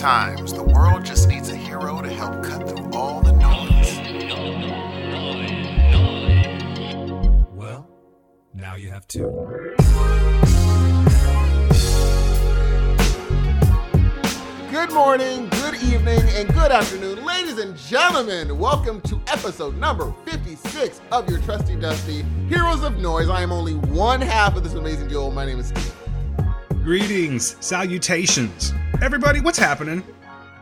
Sometimes the world just needs a hero to help cut through all the noise. Well, now you have two. Good morning, good evening, and good afternoon, ladies and gentlemen. Welcome to episode number 56 of your trusty dusty Heroes of Noise. I am only one half of this amazing duo. My name is Steve. Greetings, salutations. Everybody, what's happening?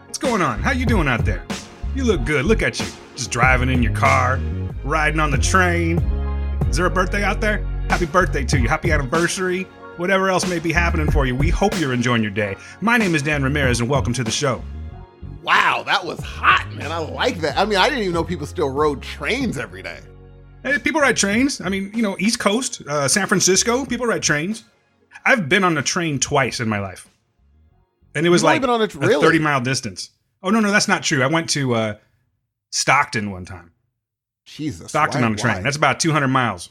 What's going on? How you doing out there? You look good. Look at you. Just driving in your car, riding on the train. Is there a birthday out there? Happy birthday to you. Happy anniversary. Whatever else may be happening for you. We hope you're enjoying your day. My name is Dan Ramirez, and welcome to the show. Wow, that was hot, man. I like that. I mean, I didn't even know people still rode trains every day. Hey, people ride trains. I mean, you know, East Coast, San Francisco, people ride trains. I've been on a train twice in my life. And it was like a 30-mile distance. Oh, no, that's not true. I went to Stockton one time. Jesus. Stockton on a train. That's about 200 miles.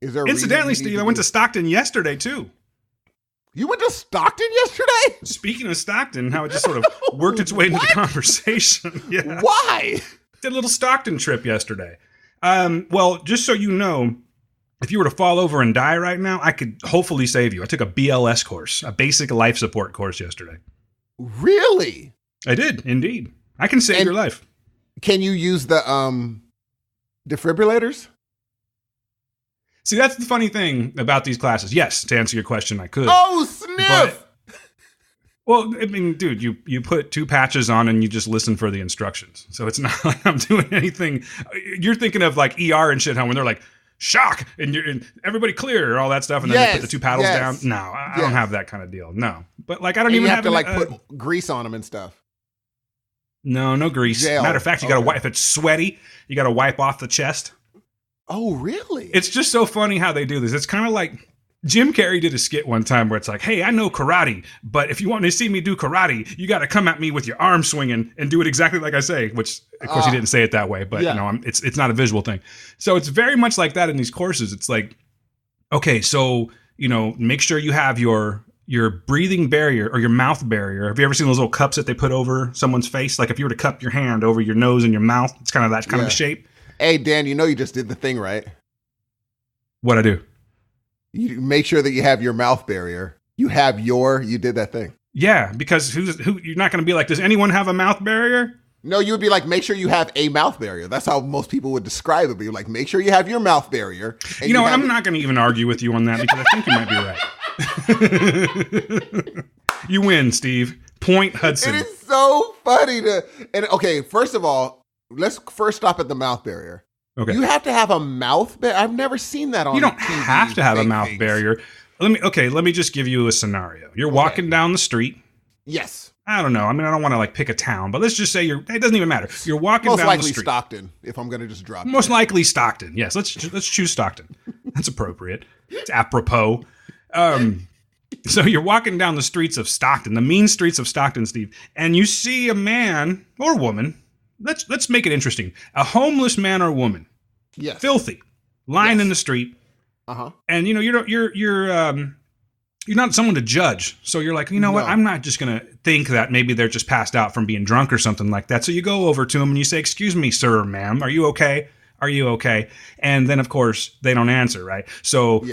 Is there Incidentally, Steve, I went to Stockton yesterday, too. You went to Stockton yesterday? Speaking of Stockton, how it just sort of worked its way into the conversation. Yeah. Why? Did a little Stockton trip yesterday. Well, just so you know, if you were to fall over and die right now, I could hopefully save you. I took a BLS course, a basic life support course yesterday. Really? I did, indeed. I can save your life. Can you use the defibrillators? See, that's the funny thing about these classes. Yes, to answer your question, I could. Oh, sniff! Well, I mean, dude, you put two patches on and you just listen for the instructions. So it's not like I'm doing anything. You're thinking of like ER and shit, huh? When they're like, shock, and everybody clear, all that stuff, and then they put the two paddles down. No, I don't have that kind of deal. No. But like, I don't even have to like put grease on them and stuff. No grease. Gel. Matter of fact, you gotta wipe. If it's sweaty, you gotta wipe off the chest. Oh, really? It's just so funny how they do this. It's kind of like Jim Carrey did a skit one time where it's like, hey, I know karate, but if you want to see me do karate, you got to come at me with your arm swinging and do it exactly like I say, which, of course, he didn't say it that way, but, you know, it's not a visual thing. So it's very much like that in these courses. It's like, okay, so, you know, make sure you have your breathing barrier or your mouth barrier. Have you ever seen those little cups that they put over someone's face? Like if you were to cup your hand over your nose and your mouth, it's kind of that kind of the shape. Hey, Dan, you know you just did the thing, right? What'd I do? You make sure that you have your mouth barrier. You did that thing. Yeah, because who? You're not going to be like, does anyone have a mouth barrier? No, you would be like, make sure you have a mouth barrier. That's how most people would describe it. But you're like, make sure you have your mouth barrier. You know, I'm not going to even argue with you on that because I think you might be right. You win, Steve. Point Hudson. It is so funny okay, first of all, let's first stop at the mouth barrier. Okay. You have to have a mouth barrier. I've never seen that on You don't TV have to have a mouth things. barrier. Let me just give you a scenario. You're walking down the street. Yes. I don't know. I mean, I don't want to like pick a town, but let's just say it doesn't even matter. You're walking Most down likely the street. Stockton, if I'm going to just drop Most likely Stockton. Yes, let's choose Stockton. That's appropriate. It's apropos. So you're walking down the streets of Stockton, the mean streets of Stockton, Steve, and you see a man or woman. Let's make it interesting. A homeless man or woman. Yes. Filthy, lying in the street. Uh-huh. And you know you're not someone to judge. So you're like, you know what? I'm not just gonna think that maybe they're just passed out from being drunk or something like that. So you go over to them and you say, "Excuse me, sir or ma'am, are you okay? Are you okay?" And then of course they don't answer, right? So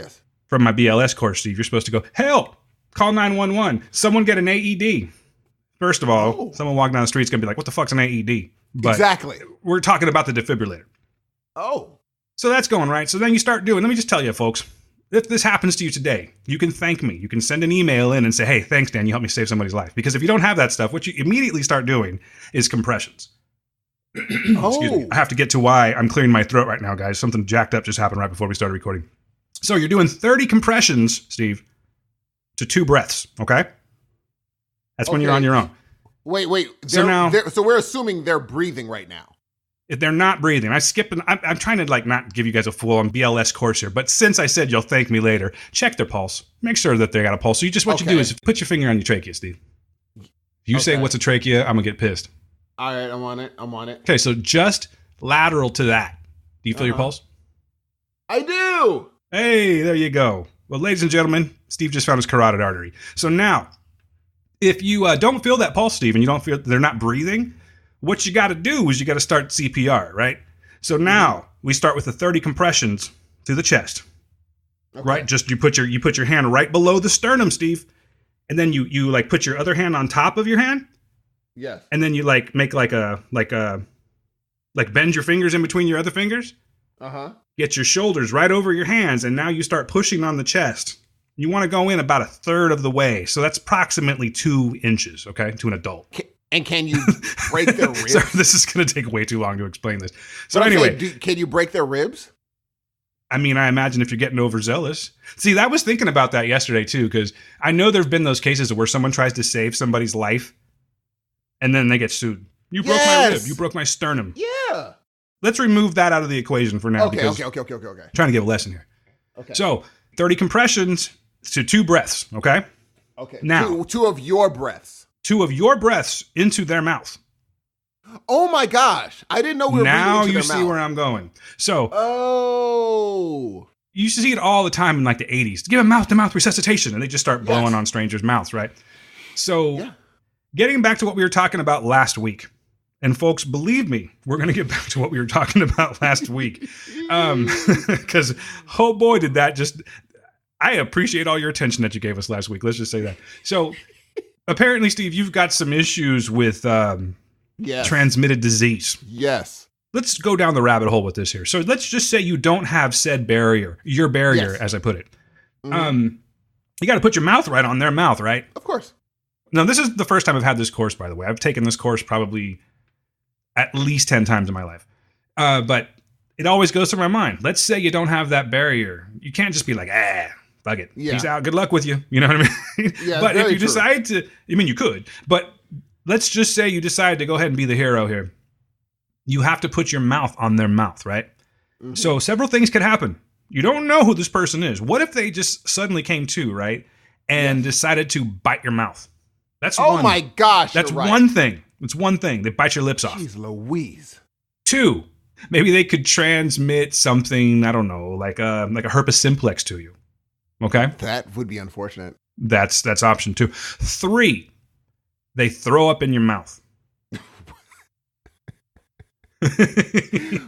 from my BLS course, Steve, you're supposed to go, "Help! Call 911. Someone get an AED." First of all, someone walking down the street is gonna be like, "What the fuck's an AED?" But exactly. We're talking about the defibrillator. Oh. So that's going right. So then you start doing, let me just tell you, folks, if this happens to you today, you can thank me. You can send an email in and say, hey, thanks, Dan, you helped me save somebody's life. Because if you don't have that stuff, what you immediately start doing is compressions. Excuse me. I have to get to why I'm clearing my throat right now, guys. Something jacked up just happened right before we started recording. So you're doing 30 compressions, Steve, to 2 breaths, okay? That's when you're on your own. Wait. So we're assuming they're breathing right now. If they're not breathing, I'm trying to like not give you guys a full-on BLS course here, but since I said you'll thank me later, check their pulse. Make sure that they got a pulse. So what you do is put your finger on your trachea, Steve. If you say what's a trachea, I'm gonna get pissed. All right, I'm on it. Okay, so just lateral to that. Do you feel your pulse? I do. Hey, there you go. Well, ladies and gentlemen, Steve just found his carotid artery. So now, If you don't feel that pulse, Steve, and you don't feel they're not breathing, what you got to do is you got to start CPR, right? So now we start with the 30 compressions to the chest, right? Just you put your hand right below the sternum, Steve, and then you like put your other hand on top of your hand. Yes. And then you like make like bend your fingers in between your other fingers. Get your shoulders right over your hands, and now you start pushing on the chest. You want to go in about a third of the way. So that's approximately 2 inches, okay, to an adult. And can you break their ribs? Sorry, this is going to take way too long to explain this. So anyway. Can you break their ribs? I mean, I imagine if you're getting overzealous. See, I was thinking about that yesterday, too, because I know there have been those cases where someone tries to save somebody's life, and then they get sued. You broke my rib. You broke my sternum. Yeah. Let's remove that out of the equation for now. Okay. I'm trying to give a lesson here. Okay. So, 30 compressions to 2 breaths, okay? Okay. Now, two of your breaths. 2 of your breaths into their mouth. Oh my gosh. I didn't know we were breathing into their mouth. Now you see where I'm going. So, you see it all the time in like the 80s. Give a mouth-to-mouth resuscitation, and they just start blowing on strangers' mouths, right? So, getting back to what we were talking about last week. And folks, believe me, we're going to get back to what we were talking about last week. Because, oh boy, did that just... I appreciate all your attention that you gave us last week. Let's just say that. So, apparently, Steve, you've got some issues with transmitted disease. Yes. Let's go down the rabbit hole with this here. So, let's just say you don't have said barrier, your barrier, as I put it. You got to put your mouth right on their mouth, right? Of course. Now, this is the first time I've had this course, by the way. I've taken this course probably at least 10 times in my life. But it always goes through my mind. Let's say you don't have that barrier. You can't just be like, fuck it. Yeah. Peace out. Good luck with you. You know what I mean? Yeah, but if you true. decide to, I mean, you could, but let's just say you decide to go ahead and be the hero here. You have to put your mouth on their mouth, right? Mm-hmm. So several things could happen. You don't know who this person is. What if they just suddenly came to, right? And decided to bite your mouth? That's one. Oh my gosh. That's right. one thing. It's one thing. They bite your lips off. Jeez Louise. 2, maybe they could transmit something, I don't know, like a herpes simplex to you. Okay? That would be unfortunate. That's option 2. 3, they throw up in your mouth.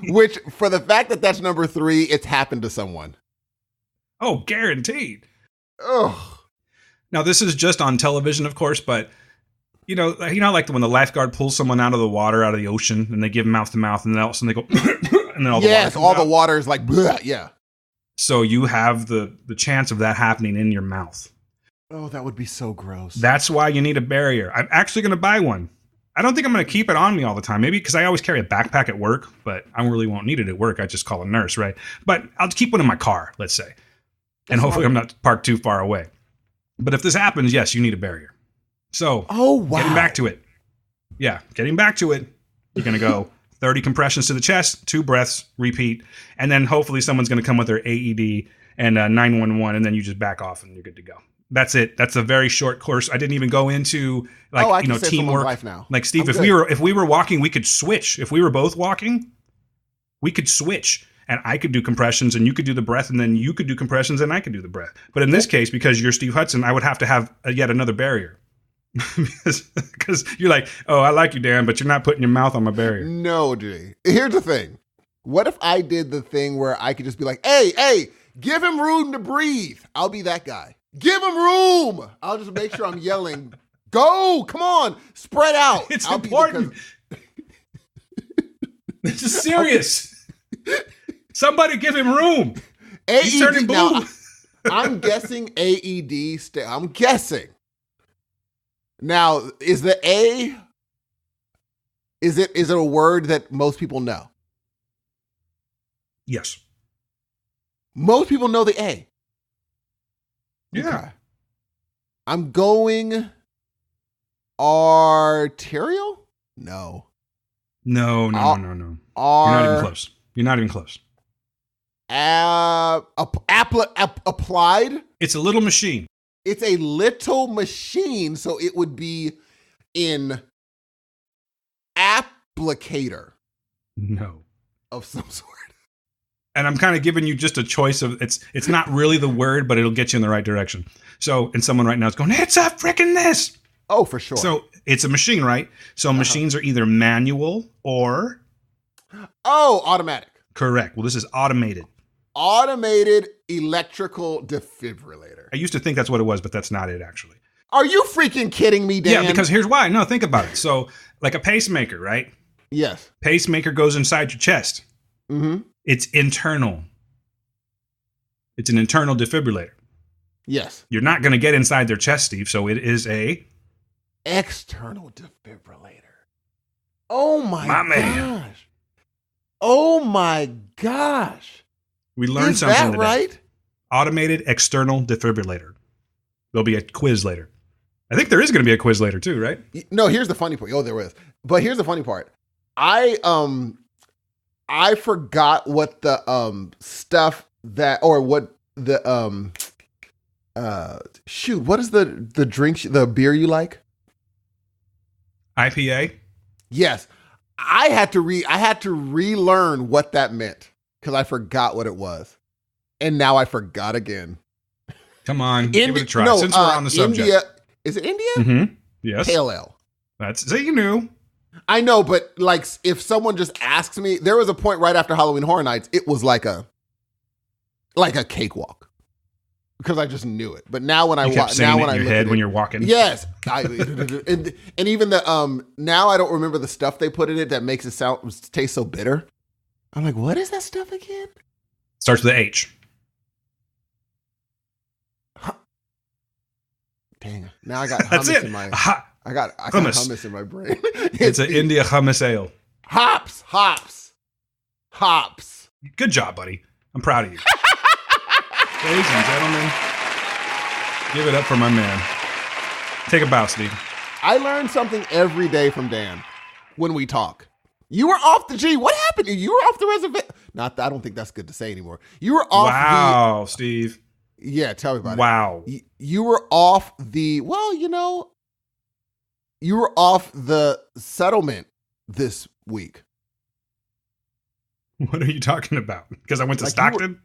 Which, for the fact that that's number 3, it's happened to someone. Oh, guaranteed. Ugh. Now, this is just on television, of course, but you know, like when the lifeguard pulls someone out of the water, out of the ocean, and they give mouth to mouth, and then all of a sudden they go, and then all the water comes out. The water is like, bleh, yeah. So you have the chance of that happening in your mouth. Oh, that would be so gross. That's why you need a barrier. I'm actually going to buy one. I don't think I'm going to keep it on me all the time. Maybe because I always carry a backpack at work, but I really won't need it at work. I just call a nurse, right? But I'll keep one in my car, let's say. And hopefully I'm not parked too far away. But if this happens, yes, you need a barrier. So, getting back to it. Yeah, getting back to it. You're going to go 30 compressions to the chest, 2 breaths, repeat. And then hopefully someone's going to come with their AED and 911, and then you just back off and you're good to go. That's it. That's a very short course. I didn't even go into teamwork. Life now. Like Steve, if we were walking, we could switch. If we were both walking, we could switch. And I could do compressions and you could do the breath, and then you could do compressions and I could do the breath. But in this case, because you're Steve Hudson, I would have to have yet another barrier. Because you're like, oh, I like you, Dan, but you're not putting your mouth on my barrier. No, G. Here's the thing. What if I did the thing where I could just be like, hey, give him room to breathe. I'll be that guy. Give him room. I'll just make sure I'm yelling, go, come on, spread out. It's important. This is serious. Somebody give him room. AED, he's turning blue. Now, I'm guessing AED. I'm guessing. Now, is the A? Is it a word that most people know? Yes. Most people know the A. Yeah. Okay. I'm going arterial? No. No. You're not even close. You're not even close. Applied? It's a little machine. It's a little machine, so it would be in applicator. No. Of some sort. And I'm kind of giving you just a choice of, it's not really the word, but it'll get you in the right direction. So, and someone right now is going, it's a freaking this. Oh, for sure. So it's a machine, right? So machines are either manual or... Oh, automatic. Correct. Well, this is automated. Automated electrical defibrillator. I used to think that's what it was, but that's not it, actually. Are you freaking kidding me, Dan? Yeah, because here's why. No, think about it. So, like a pacemaker, right? Yes. Pacemaker goes inside your chest. Mm-hmm. It's internal. It's an internal defibrillator. Yes. You're not going to get inside their chest, Steve, so it is a... external defibrillator. Oh my man. gosh. Oh my gosh. We learned Is something that today. right? Automated external defibrillator. There'll be a quiz later. I think there is going to be a quiz later too, right? No, here's the funny part. Oh, there is. But here's the funny part. I forgot what the stuff that, or what the what is the drink, the beer you like? IPA? Yes. I had to relearn what that meant because I forgot what it was. And now I forgot again. Come on, give it a try. Since we're on the subject. India, is it India? Mm-hmm. Yes. Pale ale. So you knew. I know, but like if someone just asks me, there was a point right after Halloween Horror Nights, it was like a cakewalk. Because I just knew it. But now when I watch, now when I look at it, when you're walking. Yes. And even the now I don't remember the stuff they put in it that makes it taste so bitter. I'm like, what is that stuff again? Starts with the H. Dang. Now I got hummus in my I got hummus in my brain. It's an India hummus ale. Hops. Good job, buddy. I'm proud of you. Ladies and gentlemen, give it up for my man. Take a bow, Steve. I learn something every day from Dan when we talk. You were off the G. What happened? You were off the reservation. I don't think that's good to say anymore. You were off Wow, Steve. Yeah, tell me about it. Wow. You were off you were off the settlement this week. What are you talking about? Because I went to Stockton?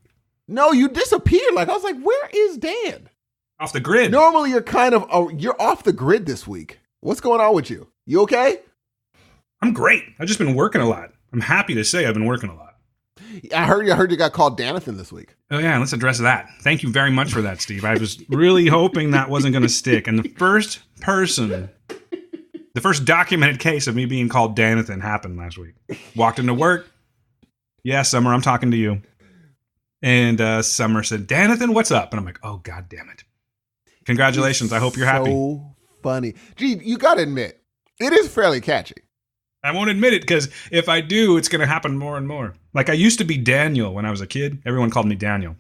No, you disappeared. I was like, where is Dan? Off the grid. Normally you're off the grid this week. What's going on with you? You okay? I'm great. I've just been working a lot. I'm happy to say I've been working a lot. I heard you got called Danathan this week. Oh yeah, let's address that. Thank you very much for that, Steve. I was really hoping that wasn't going to stick. And the first documented case of me being called Danathan happened last week. Walked into work. Yeah, Summer, I'm talking to you. And Summer said, Danathan, what's up? And I'm like, oh, God damn it. Congratulations. I hope you're happy. So funny. Gee, you got to admit, it is fairly catchy. I won't admit it because if I do, it's going to happen more and more. Like I used to be Daniel when I was a kid. Everyone called me Daniel.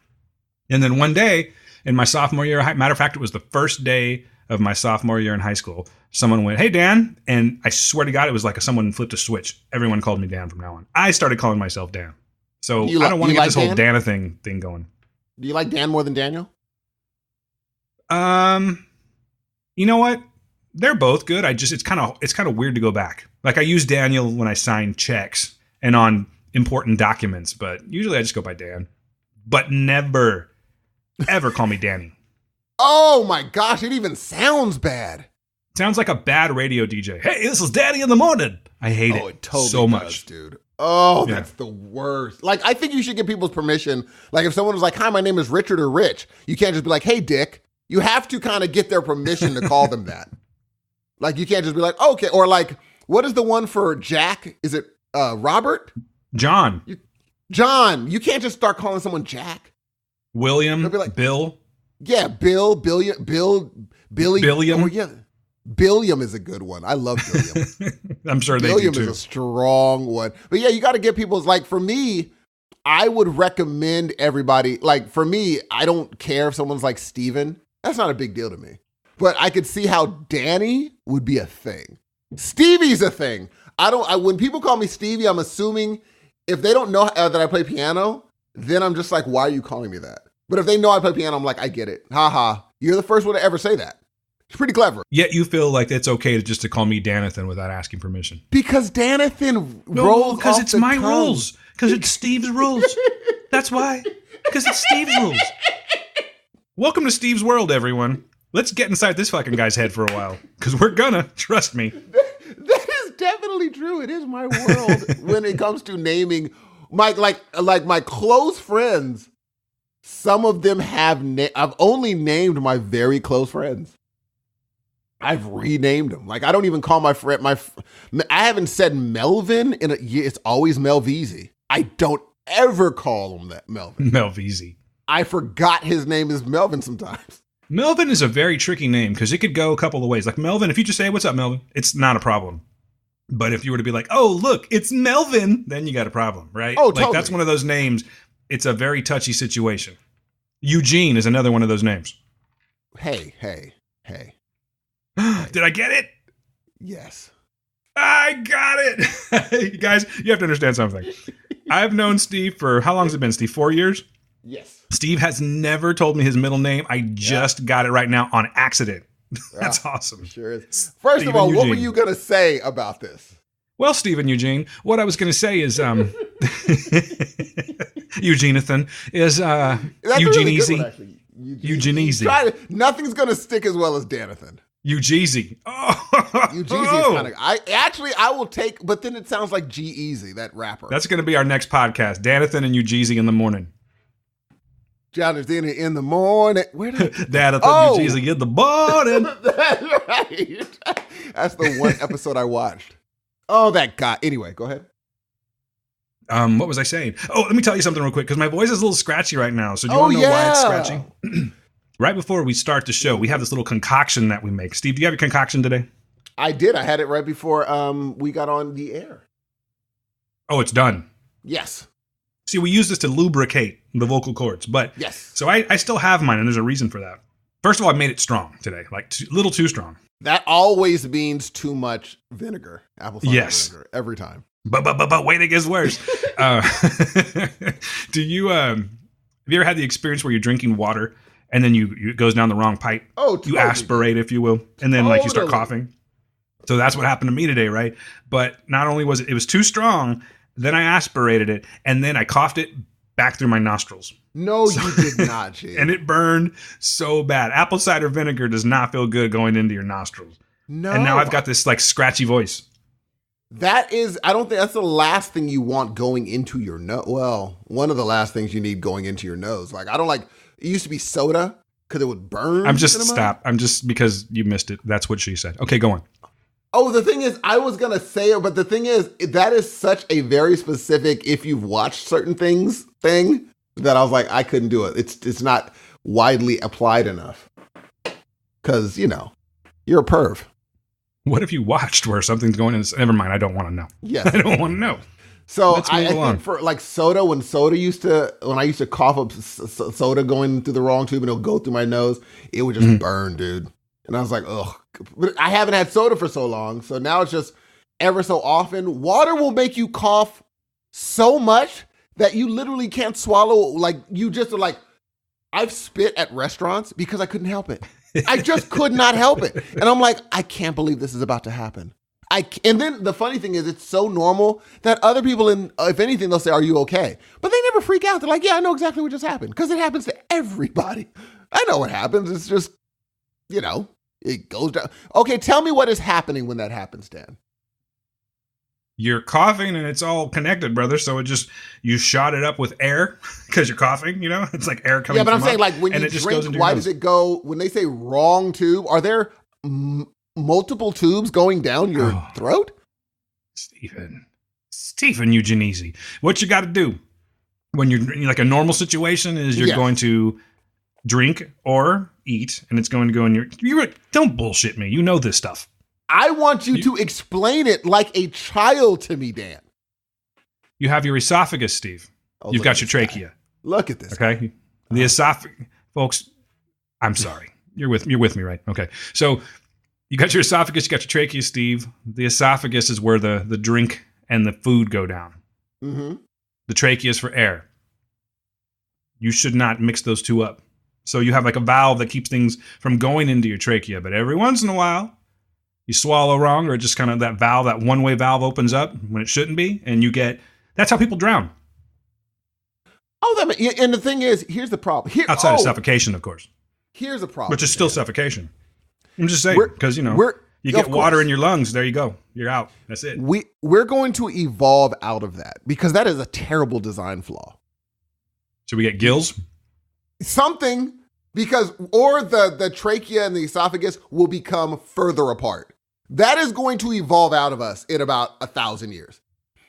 And then one day in my sophomore year, matter of fact, it was the first day of my sophomore year in high school. Someone went, hey, Dan. And I swear to God, it was like someone flipped a switch. Everyone called me Dan from now on. I started calling myself Dan. So I don't want to get this whole Danathan thing going. Do you like Dan more than Daniel? You know what? They're both good. It's kind of weird to go back. Like I use Daniel when I sign checks and on important documents, but usually I just go by Dan. But never, ever call me Danny. Oh my gosh, it even sounds bad. Sounds like a bad radio DJ. Hey, this is Daddy in the morning. I hate it. It totally so does, much, dude. Oh, yeah. That's the worst. Like, I think you should get people's permission. Like, if someone was like, hi, my name is Richard or Rich, you can't just be like, hey, Dick. You have to kind of get their permission to call them that. Like, you can't just be like, okay. Or like, what is the one for Jack? Is it Robert? John. John. You can't just start calling someone Jack. William. Be like, Bill. Yeah, Billy. Billiam. Oh, yeah. Billiam is a good one. I love Billiam. I'm sure Billiam they do too. Is a strong one. But yeah, you got to get people's, like, for me, I would recommend everybody, like, for me, I don't care if someone's like Steven. That's not a big deal to me. But I could see how Danny would be a thing. Stevie's a thing. When people call me Stevie, I'm assuming if they don't know that I play piano, then I'm just like, why are you calling me that? But if they know I play piano, I'm like, I get it. Ha. You're the first one to ever say that. It's pretty clever. Yet you feel like it's okay to call me Danathan without asking permission. Because Danathan rolls because off it's the my tongue. rules. Because it's Steve's rules. That's why. Because it's Steve's rules. Welcome to Steve's world, everyone. Let's get inside this fucking guy's head for a while, because we're gonna, trust me. That is definitely true. It is my world when it comes to naming my my close friends. Some of them have I've only named my very close friends. I've renamed them. Like I don't even call my friend I haven't said Melvin in a year. It's always Melveezy. I don't ever call him that Melvin. Melveezy. I forgot his name is Melvin sometimes. Melvin is a very tricky name because it could go a couple of ways. Like Melvin, if you just say, "What's up, Melvin?" it's not a problem. But if you were to be like, "Oh, look, it's Melvin," then you got a problem, right? Oh, like totally. That's one of those names. It's a very touchy situation. Eugene is another one of those names. Hey. Did I get it? Yes. I got it. You guys, you have to understand something. I've known Steve for, how long has it been, Steve? 4 years? Yes. Steve has never told me his middle name. I just got it right now on accident. That's awesome. Sure is. First of all, what were you going to say about this? Well, Stephen Eugene, what I was going to say is, Eugenethan is Eugeneezy. Eugeneezy. Nothing's going to stick as well as Danathan. Eugeezy. Oh, Eugeezy is kind of. I will take, but then it sounds like G-Eazy, that rapper. That's going to be our next podcast. Danathan and Eugeezy in the morning. Jonathan in the morning. Where did Danathan and Eugeezy in the morning. That's right. That's the one episode I watched. Oh, that guy. Anyway, go ahead. What was I saying? Oh, let me tell you something real quick because my voice is a little scratchy right now. So do you want to know why it's scratchy? Right before we start the show, we have this little concoction that we make. Steve, do you have your concoction today? I did. I had it right before we got on the air. Oh, it's done. Yes. See, we use this to lubricate the vocal cords, but yes. So I still have mine, and there's a reason for that. First of all, I made it strong today, like a little too strong. That always means too much vinegar, apple cider vinegar, every time. But wait, it gets worse. Do you have you ever had the experience where you're drinking water and then it goes down the wrong pipe? Oh, totally. You aspirate, if you will, and then like you start coughing. So that's what happened to me today, right? But not only was it was too strong, then I aspirated it, and then I coughed it back through my nostrils. No, you did not, G. And it burned so bad. Apple cider vinegar does not feel good going into your nostrils. No. And now I've got this like scratchy voice. That is, I don't think that's the last thing you want going into your nose. Well, one of the last things you need going into your nose. Like, I don't like, it used to be soda because it would burn. I'm just because you missed it. That's what she said. Okay, go on. Oh, the thing is, I was going to say it, but the thing is, that is such a very specific, if you've watched certain things thing, that I was like, I couldn't do it. It's not widely applied enough. Because, you're a perv. What have you watched where something's going in? Never mind. I don't want to know. Yes. I don't want to know. So I think for like soda, when I used to cough up soda going through the wrong tube and it'll go through my nose, it would just burn, dude. And I was like, ugh. But I haven't had soda for so long. So now it's just ever so often. Water will make you cough so much that you literally can't swallow. Like you just are like, I've spit at restaurants because I couldn't help it. I just could not help it. And I'm like, I can't believe this is about to happen. And then the funny thing is, it's so normal that other people, if anything, they'll say, are you okay? But they never freak out. They're like, yeah, I know exactly what just happened. Because it happens to everybody. I know what happens. It's just, it goes down. Okay, tell me what is happening when that happens, Dan. You're coughing and it's all connected, brother. So you shot it up with air because you're coughing, It's like air coming. Yeah, but I'm from saying up, like when you drink, why does it go, when they say wrong tube, are there multiple tubes going down your throat? Stephen Eugeneezy. What you got to do when you're like a normal situation is you're going to drink or eat and it's going to go in your, don't bullshit me. You know this stuff. I want you to explain it like a child to me, Dan. You have your esophagus, Steve. You've got your trachea. Guy. Look at this. Okay. Guy. The esophagus, folks, I'm sorry. You're with me, right? Okay. So you got your esophagus, you got your trachea, Steve. The esophagus is where the drink and the food go down. Mm-hmm. The trachea is for air. You should not mix those two up. So you have like a valve that keeps things from going into your trachea. But every once in a while, you swallow wrong, or just kind of that valve, that one-way valve opens up when it shouldn't be, and that's how people drown. Oh, and the thing is, here's the problem. Outside of suffocation, of course. Here's a problem. Which is still suffocation. I'm just saying, because, you get water in your lungs. There you go. You're out. That's it. We're going to evolve out of that because that is a terrible design flaw. Should we get gills? Something, or the trachea and the esophagus will become further apart. That is going to evolve out of us in about 1,000 years.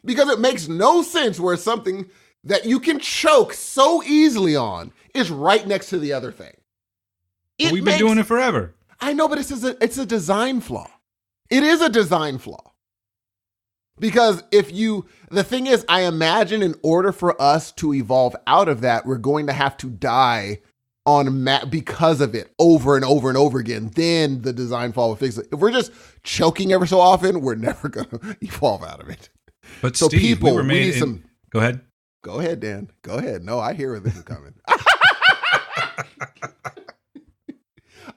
Because it makes no sense where something that you can choke so easily on is right next to the other thing. We've been doing it forever. I know, but it's a design flaw. It is a design flaw. Because the thing is, I imagine in order for us to evolve out of that, we're going to have to die because of it over and over and over again. Then the design flaw will fix it. If we're just choking ever so often, we're never going to evolve out of it. But so Steve, we need some. Go ahead. Go ahead, Dan. Go ahead. No, I hear where this is coming.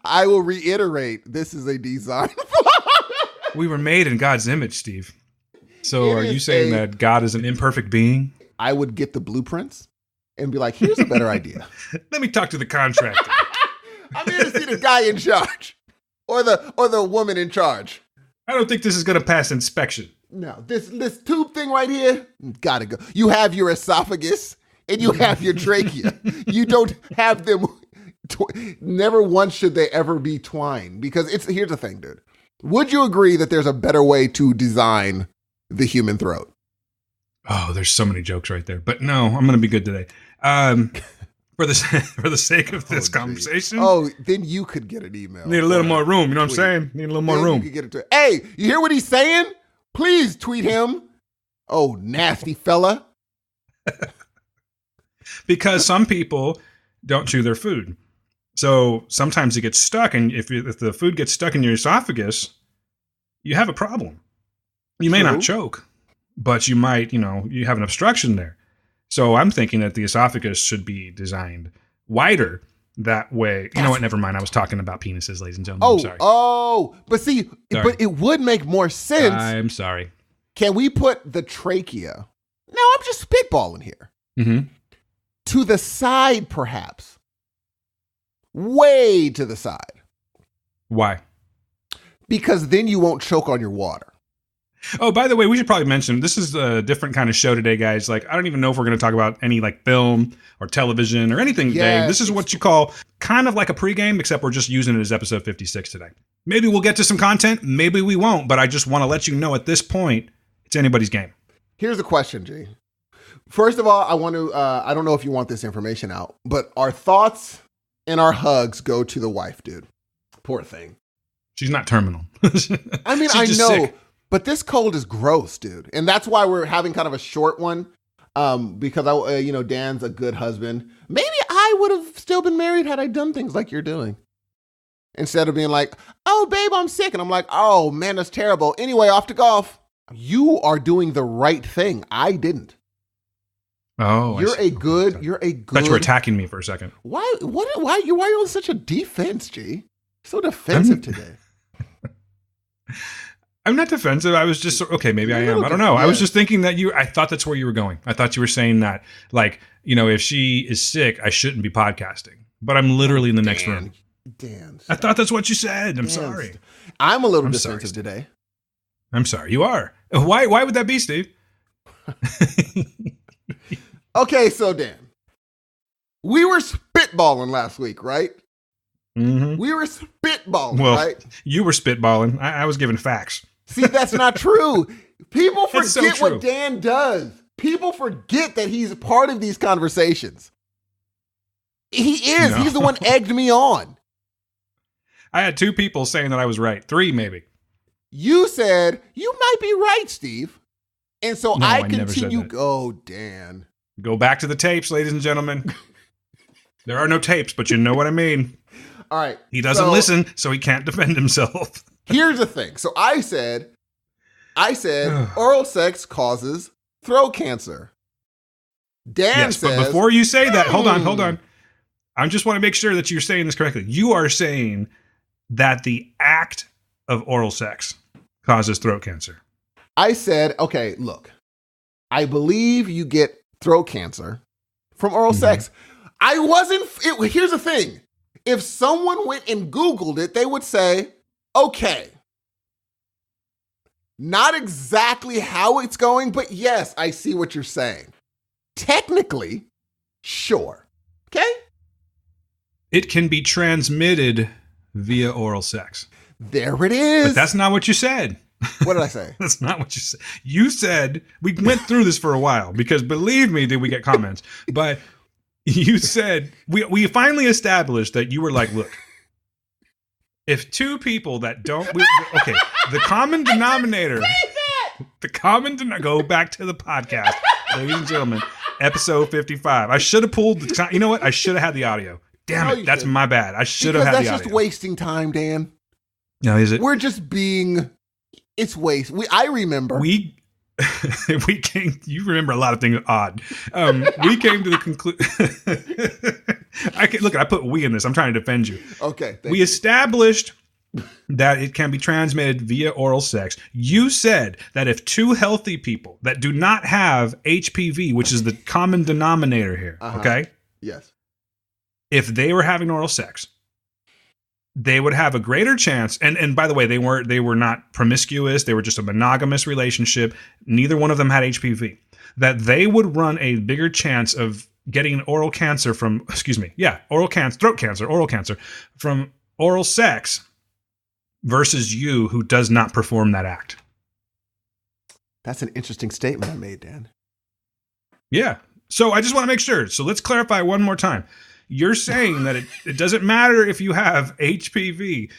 I will reiterate, this is a design flaw. We were made in God's image, Steve. So are you saying that God is an imperfect being? I would get the blueprints and be like, here's a better idea. Let me talk to the contractor. I'm here to see the guy in charge or the woman in charge. I don't think this is going to pass inspection. No, this tube thing right here, gotta go. You have your esophagus and you have your trachea. You don't have them. Never once should they ever be twined because here's the thing, dude. Would you agree that there's a better way to design the human throat? Oh, there's so many jokes right there. But no, I'm going to be good today. For the sake of this conversation. Oh, then you could get an email. Need a little more room. You know what I'm saying? Need a little more room. You could get it hey, you hear what he's saying? Please tweet him. Oh, nasty fella. Because some people don't chew their food. So sometimes it gets stuck. And if the food gets stuck in your esophagus, you have a problem. You may not choke, but you might, you have an obstruction there. So I'm thinking that the esophagus should be designed wider. That way, you know what? Never mind. I was talking about penises, ladies and gentlemen. I'm sorry. But see, but it would make more sense. I'm sorry. Can we put the trachea? No, I'm just spitballing here. Mm-hmm. To the side, perhaps. Way to the side. Why? Because then you won't choke on your water. Oh, by the way, we should probably mention this is a different kind of show today, guys. Like, I don't even know if we're going to talk about any film or television or anything today. This is what you call kind of like a pregame, except we're just using it as episode 56 today. Maybe we'll get to some content. Maybe we won't. But I just want to let you know at this point, it's anybody's game. Here's the question, G. First of all, I want to, I don't know if you want this information out, but our thoughts and our hugs go to the wife, dude. Poor thing. She's not terminal. I mean, I know. Sick. But this cold is gross, dude. And that's why we're having kind of a short one. Because, Dan's a good husband. Maybe I would have still been married had I done things like you're doing. Instead of being like, oh, babe, I'm sick. And I'm like, oh, man, that's terrible. Anyway, off to golf. You are doing the right thing. I didn't. Oh, you're a good. Thought you were attacking me for a second. Why are you on such a defense, G? So defensive today. I'm not defensive. I was just, okay, maybe I am. I don't know. Yeah. I was just thinking that I thought that's where you were going. I thought you were saying that, if she is sick, I shouldn't be podcasting. But I'm literally in the next room. Dan. I thought that's what you said. I'm sorry. I'm a little defensive today. I'm sorry. You are. Why would that be, Steve? Okay, so Dan, we were spitballing last week, right? Mm-hmm. We were spitballing, right? You were spitballing. I was giving facts. See, that's not true. People forget what Dan does. People forget that he's a part of these conversations. He is. No. He's the one egged me on. I had 2 people saying that I was right. 3, maybe. You said, you might be right, Steve. And so no, I continue. Oh, Dan. Go back to the tapes, ladies and gentlemen. There are no tapes, but you know what I mean. All right. He doesn't listen, so he can't defend himself. Here's the thing. So I said oral sex causes throat cancer. Dan says. But before you say that, hold on. I just want to make sure that you're saying this correctly. You are saying that the act of oral sex causes throat cancer. I said, okay, look, I believe you get throat cancer from oral sex. Here's the thing. If someone went and Googled it, they would say, okay, not exactly how it's going, but yes, I see what you're saying. Technically, sure. Okay? It can be transmitted via oral sex. There it is. But that's not what you said. What did I say? That's not what you said. You said, we went through this for a while because believe me, did we get comments. But you said, we finally established that you were like, look, if two people that don't, okay, the common denominator, go back to the podcast, ladies and gentlemen, episode 55. I should have pulled the, you know what? I should have had the audio. Damn it. That's my bad. I should have had the audio. That's just wasting time, Dan. No, is it? We're just being... It's waste. I remember. We came. You remember a lot of things odd. We came to the conclusion. I put we in this. I'm trying to defend you. Okay. We established that it can be transmitted via oral sex. You said that if two healthy people that do not have HPV, which is the common denominator here, okay? Yes. If they were having oral sex, they would have a greater chance. And by the way, they were not promiscuous. They were just a monogamous relationship. Neither one of them had HPV. That they would run a bigger chance of getting oral cancer from, throat cancer, oral cancer from oral sex versus you who does not perform that act. That's an interesting statement I made, Dan. Yeah. So I just want to make sure. So let's clarify one more time. You're saying that it doesn't matter if you have HPV.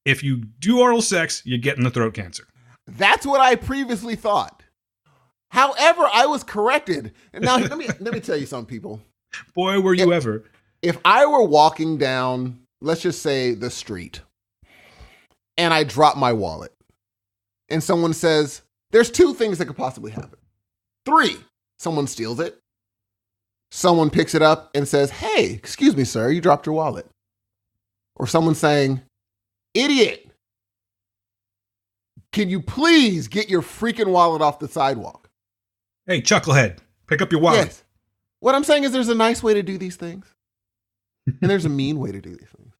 If you do oral sex, you get in the throat cancer. That's what I previously thought. However, I was corrected. And now let me tell you something, people. Boy, were you ever. If I were walking down, let's just say the street, and I drop my wallet, and someone says, there's two things that could possibly happen. 3, someone steals it. Someone picks it up and says, hey, excuse me, sir, you dropped your wallet. Or someone saying, idiot, can you please get your freaking wallet off the sidewalk? Hey, chucklehead, pick up your wallet. Yes. What I'm saying is there's a nice way to do these things. And there's a mean way to do these things.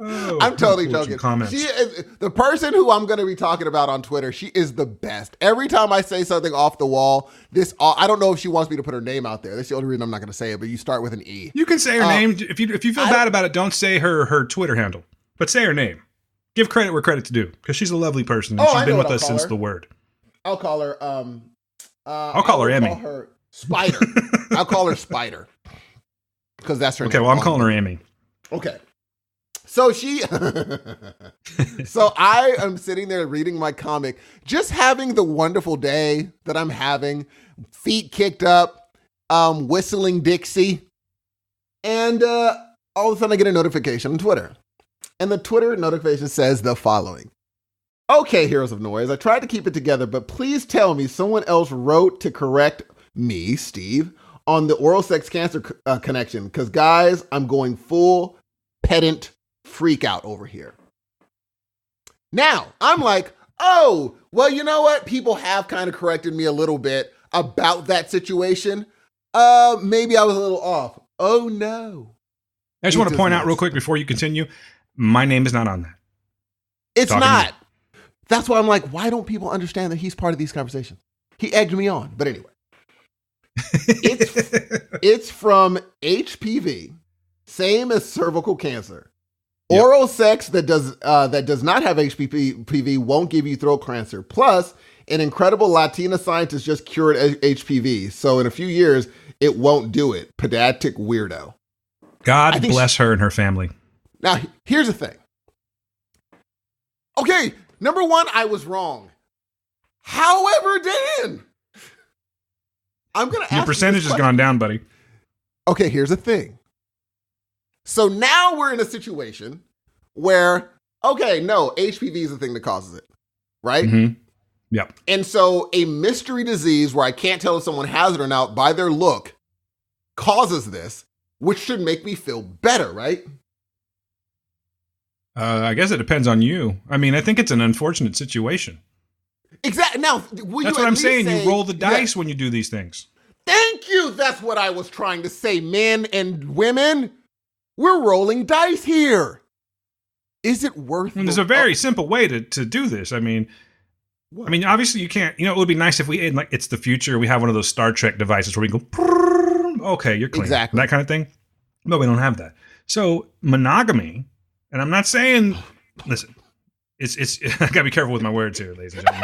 Oh, I'm totally joking. She is the person who I'm going to be talking about on Twitter. She is the best. Every time I say something off the wall, I don't know if she wants me to put her name out there. That's the only reason I'm not going to say it. But you start with an E. You can say her name if you feel bad about it. Don't say her Twitter handle, but say her name. Give credit where credit's due because she's a lovely person and she's been with us since the word. I'll call her. I'll call her Emmy. I'll call her Spider. I'll call her Spider because that's her name. Okay, well I'm calling her Emmy. Okay. So so I am sitting there reading my comic, just having the wonderful day that I'm having, feet kicked up, whistling Dixie. And all of a sudden I get a notification on Twitter. And the Twitter notification says the following. Okay, Heroes of Noise, I tried to keep it together, but please tell me someone else wrote to correct me, Steve, on the oral sex cancer connection. Because guys, I'm going full pedant freak out over here. Now, I'm like, oh, well, you know what? People have kind of corrected me a little bit about that situation. Maybe I was a little off. Oh, no. I just want to point out real quick before you continue, my name is not on that. It's not. That's why I'm like, why don't people understand that he's part of these conversations? He egged me on. But anyway, it's from HPV, same as cervical cancer. Yep. Oral sex that does not have HPV won't give you throat cancer. Plus, an incredible Latina scientist just cured HPV. So in a few years, it won't do it. Pedantic weirdo. God bless her and her family. Now, here's the thing. Okay, number one, I was wrong. However, Dan, I'm going to ask you. Your percentage has gone down, buddy. Okay, here's the thing. So now we're in a situation where, okay, no, HPV is the thing that causes it, right? Mm-hmm. Yep. And so a mystery disease where I can't tell if someone has it or not by their look causes this, which should make me feel better, right? I guess it depends on you. I mean, I think it's an unfortunate situation. Exactly. Now, that's what I'm saying. You roll the dice when you do these things. Thank you. That's what I was trying to say, men and women. We're rolling dice here. Is it worth it? There's a very simple way to do this. I mean, obviously you can't, it would be nice if we had, like, it's the future. We have one of those Star Trek devices where we go, okay, you're clean. Exactly. That kind of thing. No, we don't have that. So monogamy, and I'm not saying, listen, it's I gotta be careful with my words here, ladies and gentlemen.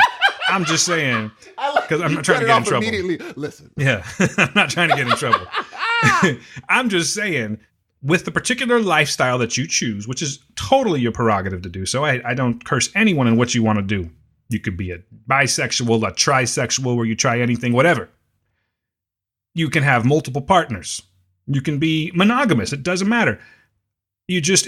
I'm just saying, because I'm not trying to get in trouble. Immediately. Listen. Yeah, I'm not trying to get in trouble. I'm just saying, with the particular lifestyle that you choose, which is totally your prerogative to do so, I don't curse anyone in what you want to do. You could be a bisexual, a trisexual, where you try anything, whatever. You can have multiple partners. You can be monogamous. It doesn't matter. It's just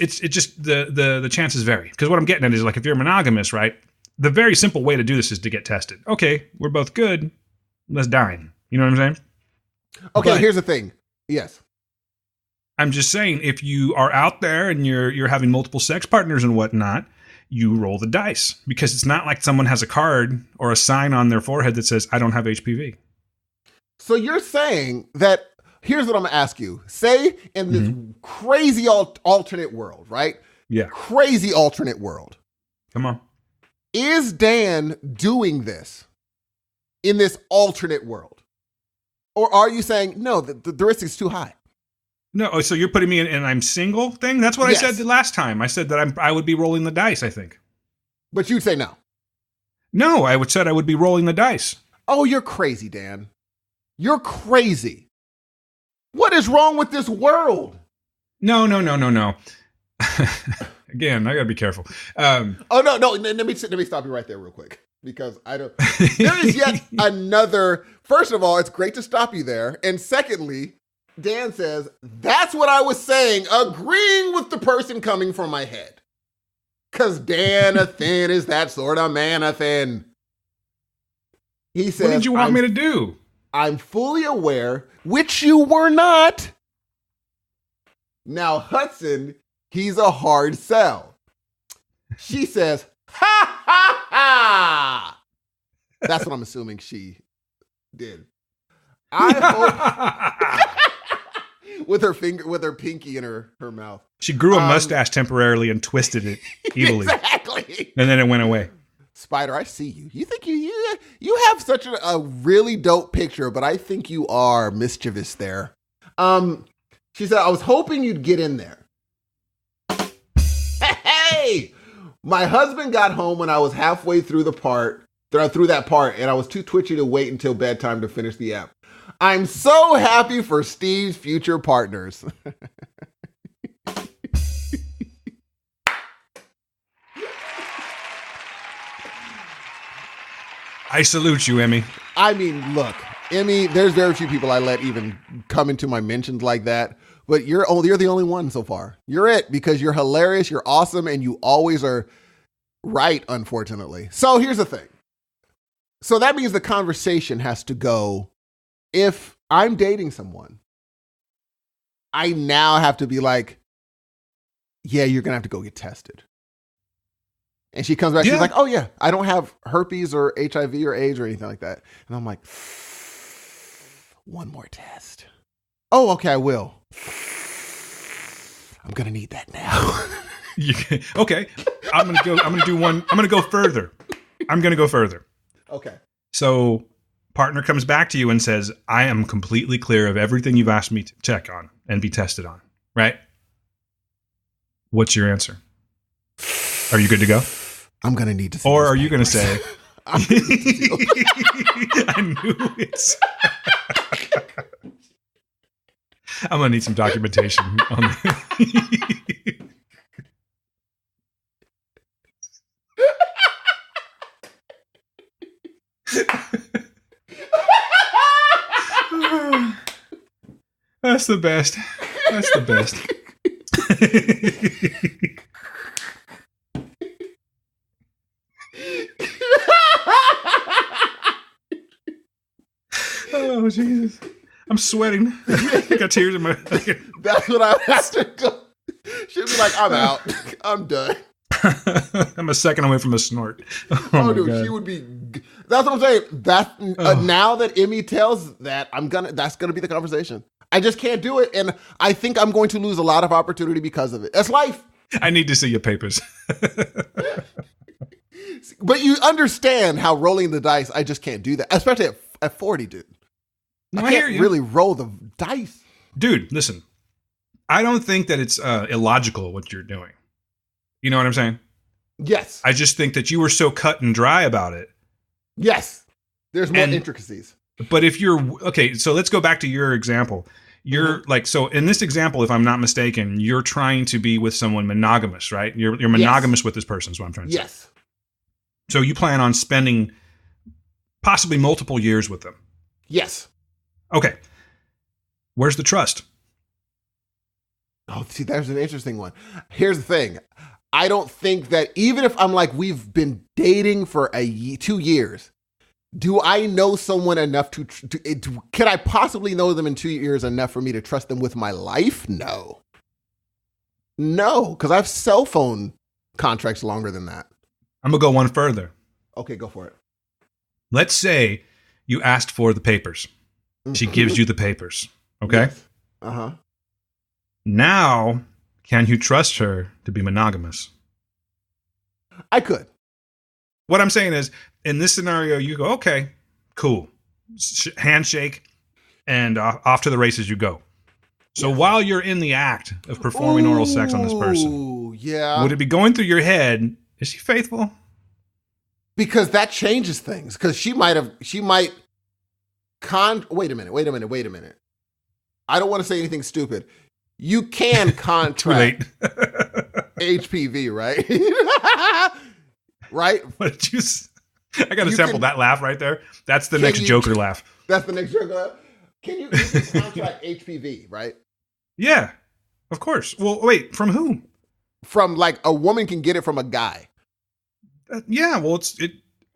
the chances vary. Because what I'm getting at is, like, if you're monogamous, right? The very simple way to do this is to get tested. Okay, we're both good. Let's dine. You know what I'm saying? Okay, here's the thing. Yes. I'm just saying, if you are out there and you're having multiple sex partners and whatnot, you roll the dice, because it's not like someone has a card or a sign on their forehead that says, I don't have HPV. So you're saying that, here's what I'm going to ask you. Say in this crazy alternate world, right? Yeah. Crazy alternate world. Come on. Is Dan doing this in this alternate world? Or are you saying, no, the risk is too high? No, so you're putting me in an I'm single thing? That's what I said the last time. I said that I would be rolling the dice, I think. But you'd say no. No, I said I would be rolling the dice. Oh, you're crazy, Dan. You're crazy. What is wrong with this world? No. Again, I gotta be careful. No. Let me stop you right there real quick, because I don't. There is yet another. First of all, it's great to stop you there, and secondly, Dan says, that's what I was saying, agreeing with the person coming from my head. Because Dan-a-thin is that sort of man-a-thin. He says, what did you want me to do? I'm fully aware, which you were not. Now, Hudson, he's a hard sell. She says, ha, ha, ha. That's what I'm assuming she did. I hope... with her pinky in her mouth. She grew a mustache temporarily and twisted it evilly. Exactly. And then it went away. Spider, I see you. You think you have such a really dope picture, but I think you are mischievous there. She said, I was hoping you'd get in there. Hey! My husband got home when I was halfway through that part, and I was too twitchy to wait until bedtime to finish the app. I'm so happy for Steve's future partners. I salute you, Emmy. I mean, look, Emmy, there's very few people I let even come into my mentions like that. But you're the only one so far. You're it, because you're hilarious, you're awesome, and you always are right, unfortunately. So here's the thing. So that means the conversation has to go, if I'm dating someone, I now have to be like, yeah, you're going to have to go get tested. And she comes back, she's like, oh yeah, I don't have herpes or HIV or AIDS or anything like that. And I'm like, one more test. Oh, okay, I will. I'm going to need that now. Okay. I'm going to go further. Okay. So partner comes back to you and says, I am completely clear of everything you've asked me to check on and be tested on, right? What's your answer? Are you good to go? I'm going to need to see. Or are you going to say, I knew it. I'm going to need some documentation on that. That's the best. Oh, Jesus. I'm sweating. I got tears in my... That's what I have to go. She'd be like, I'm out. I'm done. I'm a second away from a snort. Oh dude, God. She would be... That's what I'm saying. Now that Emmy tells that, that's gonna be the conversation. I just can't do it, and I think I'm going to lose a lot of opportunity because of it. That's life. I need to see your papers. But you understand how rolling the dice, I just can't do that, especially at 40, dude. No, I can't really roll the dice. Dude, listen. I don't think that it's illogical what you're doing. You know what I'm saying? Yes. I just think that you were so cut and dry about it. Yes. There's more intricacies. But if you're okay, so let's go back to your example. You're like, so in this example, if I'm not mistaken, you're trying to be with someone monogamous, right? You're monogamous with this person is what I'm trying to say. Yes. So you plan on spending possibly multiple years with them. Yes. Okay. Where's the trust? Oh, see, there's an interesting one. Here's the thing. I don't think that even if I'm like, we've been dating for 2 years, do I know someone enough can I possibly know them in 2 years enough for me to trust them with my life? No, because I have cell phone contracts longer than that. I'm going to go one further. Okay, go for it. Let's say you asked for the papers. She gives you the papers. Okay. Yes. Uh-huh. Now, can you trust her to be monogamous? I could. What I'm saying is, in this scenario, you go, okay, cool. Handshake, and off to the races you go. So while you're in the act of performing oral sex on this person, would it be going through your head, is she faithful? Because that changes things. Because she might wait a minute. I don't want to say anything stupid. You can contract HPV, right? Right? What did you say? I got to sample that laugh right there. That's the next Joker laugh. That's the next Joker laugh. You can contract HPV, right? Yeah, of course. Well, wait, from whom? From like a woman can get it from a guy. Yeah, well,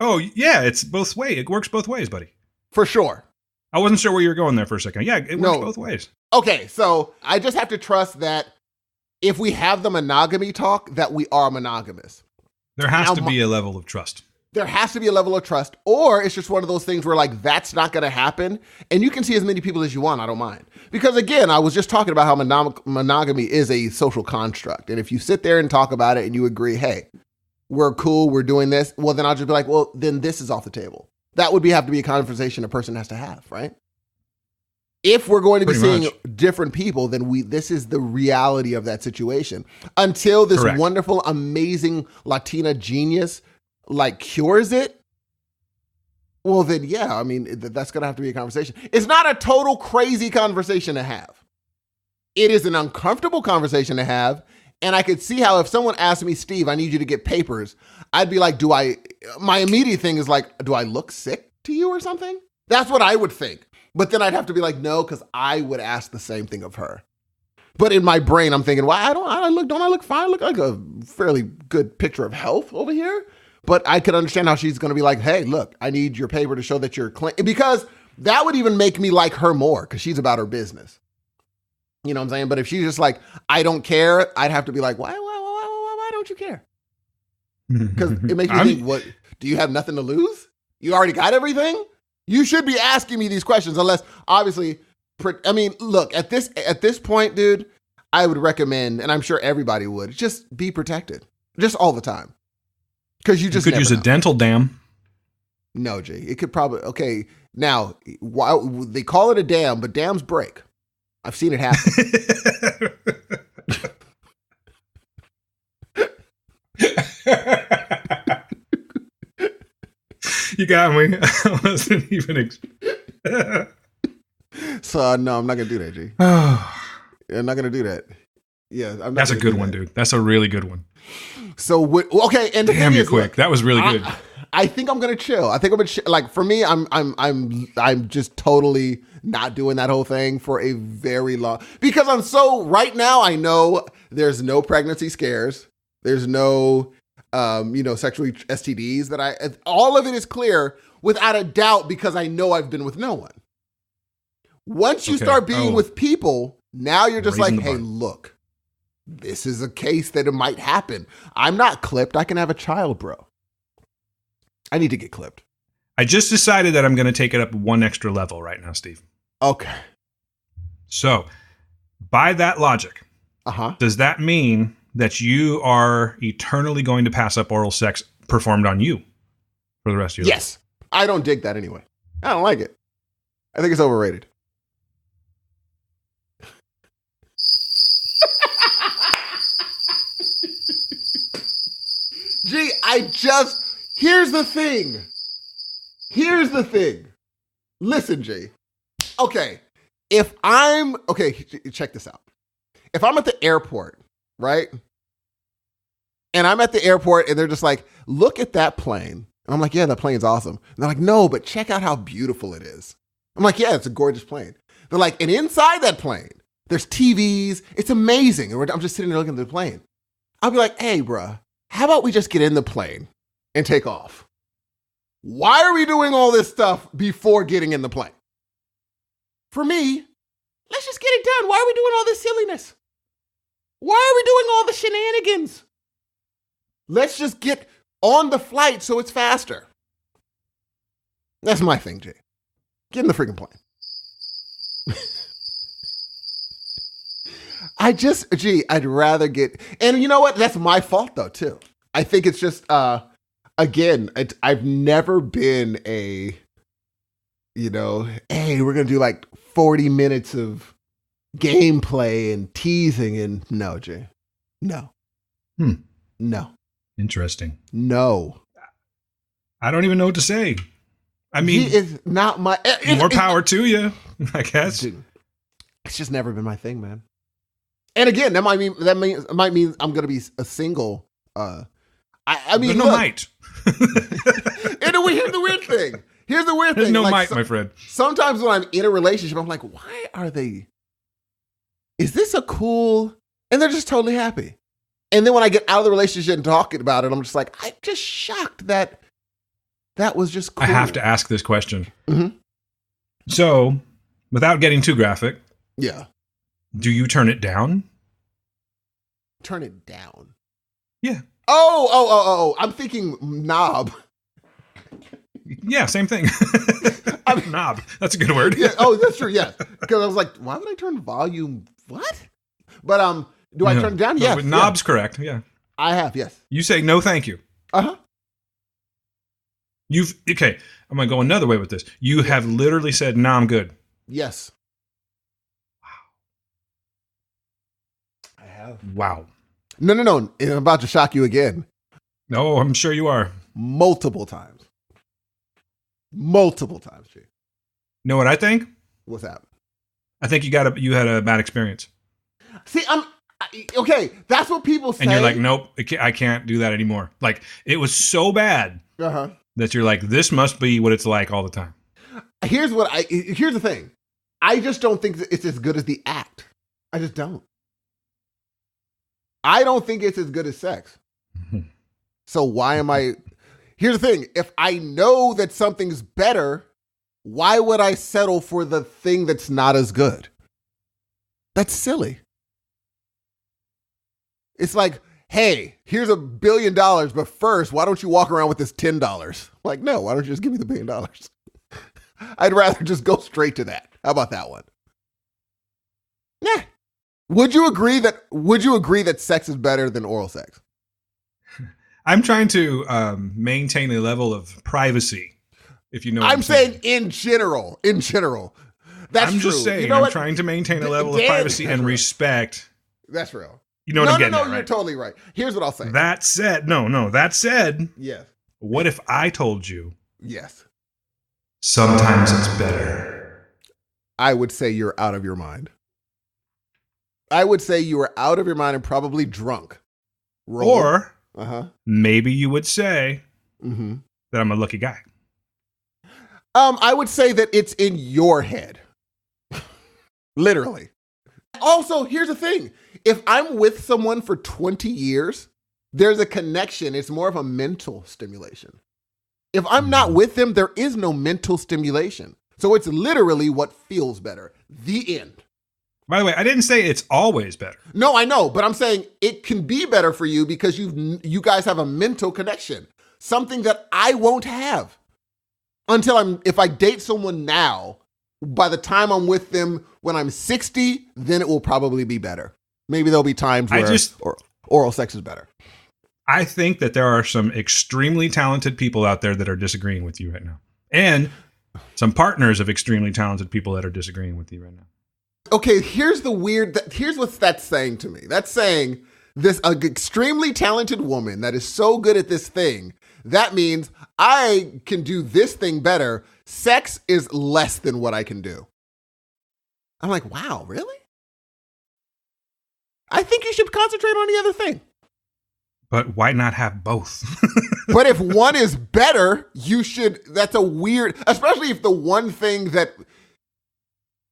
it's both ways. It works both ways, buddy. For sure. I wasn't sure where you were going there for a second. Yeah, it works both ways. Okay, so I just have to trust that if we have the monogamy talk, that we are monogamous. There has to be a level of trust. There has to be a level of trust, or it's just one of those things where like, that's not going to happen. And you can see as many people as you want. I don't mind. Because again, I was just talking about how monogamy is a social construct. And if you sit there and talk about it and you agree, hey, we're cool, we're doing this, well, then I'll just be like, well, then this is off the table. That would have to be a conversation a person has to have, right? If we're going to be seeing different people, then this is the reality of that situation. Until this wonderful, amazing Latina genius like cures it, well then, yeah, I mean, that's going to have to be a conversation. It's not a total crazy conversation to have. It is an uncomfortable conversation to have. And I could see how if someone asked me, Steve, I need you to get papers, I'd be like, my immediate thing is like, do I look sick to you or something? That's what I would think. But then I'd have to be like, no, because I would ask the same thing of her. But in my brain, I'm thinking, well, don't I look fine? I look like a fairly good picture of health over here. But I could understand how she's going to be like, hey, look, I need your paper to show that you're clean. Because that would even make me like her more because she's about her business. You know what I'm saying? But if she's just like, I don't care, I'd have to be like, why don't you care? Because it makes me think, what, do you have nothing to lose? You already got everything? You should be asking me these questions unless, obviously, I mean, look, at this point, dude, I would recommend, and I'm sure everybody would, just be protected. Just all the time. Because you could use a dental dam. No, G. It could probably, okay, now, they call it a dam, but dams break. I've seen it happen. You got me. I wasn't even. So no, I'm not gonna do that, G. I'm not gonna do that. Yeah, I'm not. That's a good one, dude. That's a really good one. So okay, and damn, you're quick. That was really good. I think I'm gonna chill. I think I'm gonna like for me, I'm just totally not doing that whole thing for a very long because I'm so right now. I know there's no pregnancy scares. There's no sexual STDs that all of it is clear without a doubt because I know I've been with no one. Once you start being with people, now you're just like, hey, look, this is a case that it might happen. I'm not clipped. I can have a child, bro. I need to get clipped. I just decided that I'm going to take it up one extra level right now, Steve. Okay. So, by that logic, does that mean that you are eternally going to pass up oral sex performed on you for the rest of your life? Yes. I don't dig that anyway. I don't like it. I think it's overrated. Gee, here's the thing. Listen, G. Okay. Check this out. If I'm at the airport, right? And I'm at the airport and they're just like, look at that plane. And I'm like, yeah, that plane's awesome. And they're like, no, but check out how beautiful it is. I'm like, yeah, it's a gorgeous plane. They're like, and inside that plane, there's TVs. It's amazing. And I'm just sitting there looking at the plane. I'll be like, hey, bruh, how about we just get in the plane and take off? Why are we doing all this stuff before getting in the plane? For me, let's just get it done. Why are we doing all this silliness? Why are we doing all the shenanigans? Let's just get on the flight so it's faster. That's my thing, Jay. Get in the freaking plane. I'd rather get, and you know what? That's my fault though, too. I think it's just, again, I've never been hey, we're going to do like 40 minutes of gameplay and teasing and no, Jay. No. No. Interesting. No. I don't even know what to say. I mean, he is not my, more power to you, I guess. It's just never been my thing, man. And again, that might mean I'm going to be a single. I mean, there's no might. Here's the weird thing. There's no might, my friend. Sometimes when I'm in a relationship, I'm like, why are they? Is this a cool? And they're just totally happy. And then when I get out of the relationship and talking about it, I'm just like, I'm just shocked that was just cool. I have to ask this question. Mm-hmm. So, without getting too graphic, yeah, do you turn it down? Turn it down? Yeah. Oh! I'm thinking knob. Yeah, same thing. Knob. That's a good word. Yeah. Oh, that's true. Yeah. Because I was like, why would I turn volume? What? But do I turn it down? Yeah. Knob's correct. Yeah. I have. Yes. You say no, thank you. Uh-huh. Okay. I'm gonna go another way with this. You have literally said, "Nah, I'm good." Yes. Wow. I have. Wow. No. I'm about to shock you again. No, I'm sure you are. Multiple times, Chief. Know what I think? What's that? I think you had a bad experience. See, okay. That's what people say. And you're like, nope, I can't do that anymore. Like, it was so bad that you're like, this must be what it's like all the time. Here's the thing. I just don't think that it's as good as the act. I just don't. I don't think it's as good as sex. So why am I? Here's the thing. If I know that something's better, why would I settle for the thing that's not as good? That's silly. It's like, hey, here's $1 billion, but first, why don't you walk around with this $10? Like, no, why don't you just give me the $1 billion? I'd rather just go straight to that. How about that one? Yeah. Would you agree that sex is better than oral sex? I'm trying to maintain a level of privacy, if you know what I'm saying. In general. That's true. I'm just saying, I'm trying to maintain a level of privacy and respect. That's real. You know what I'm getting at, No, you're totally right. Here's what I'll say. That said, yes. What if I told you? Yes. Sometimes it's better. I would say you're out of your mind. I would say you are out of your mind and probably drunk. Or maybe you would say that I'm a lucky guy. I would say that it's in your head. Literally. Also, here's the thing. If I'm with someone for 20 years, there's a connection. It's more of a mental stimulation. If I'm not with them, there is no mental stimulation. So it's literally what feels better. The end. By the way, I didn't say it's always better. No, I know, but I'm saying it can be better for you because you guys have a mental connection, something that I won't have. if I date someone now, by the time I'm with them when I'm 60, then it will probably be better. Maybe there'll be times where oral sex is better. I think that there are some extremely talented people out there that are disagreeing with you right now. And some partners of extremely talented people that are disagreeing with you right now. Okay, here's what that's saying to me. That's saying this extremely talented woman that is so good at this thing, that means I can do this thing better. Sex is less than what I can do. I'm like, wow, really? I think you should concentrate on the other thing. But why not have both? But if one is better, that's a weird, especially if the one thing that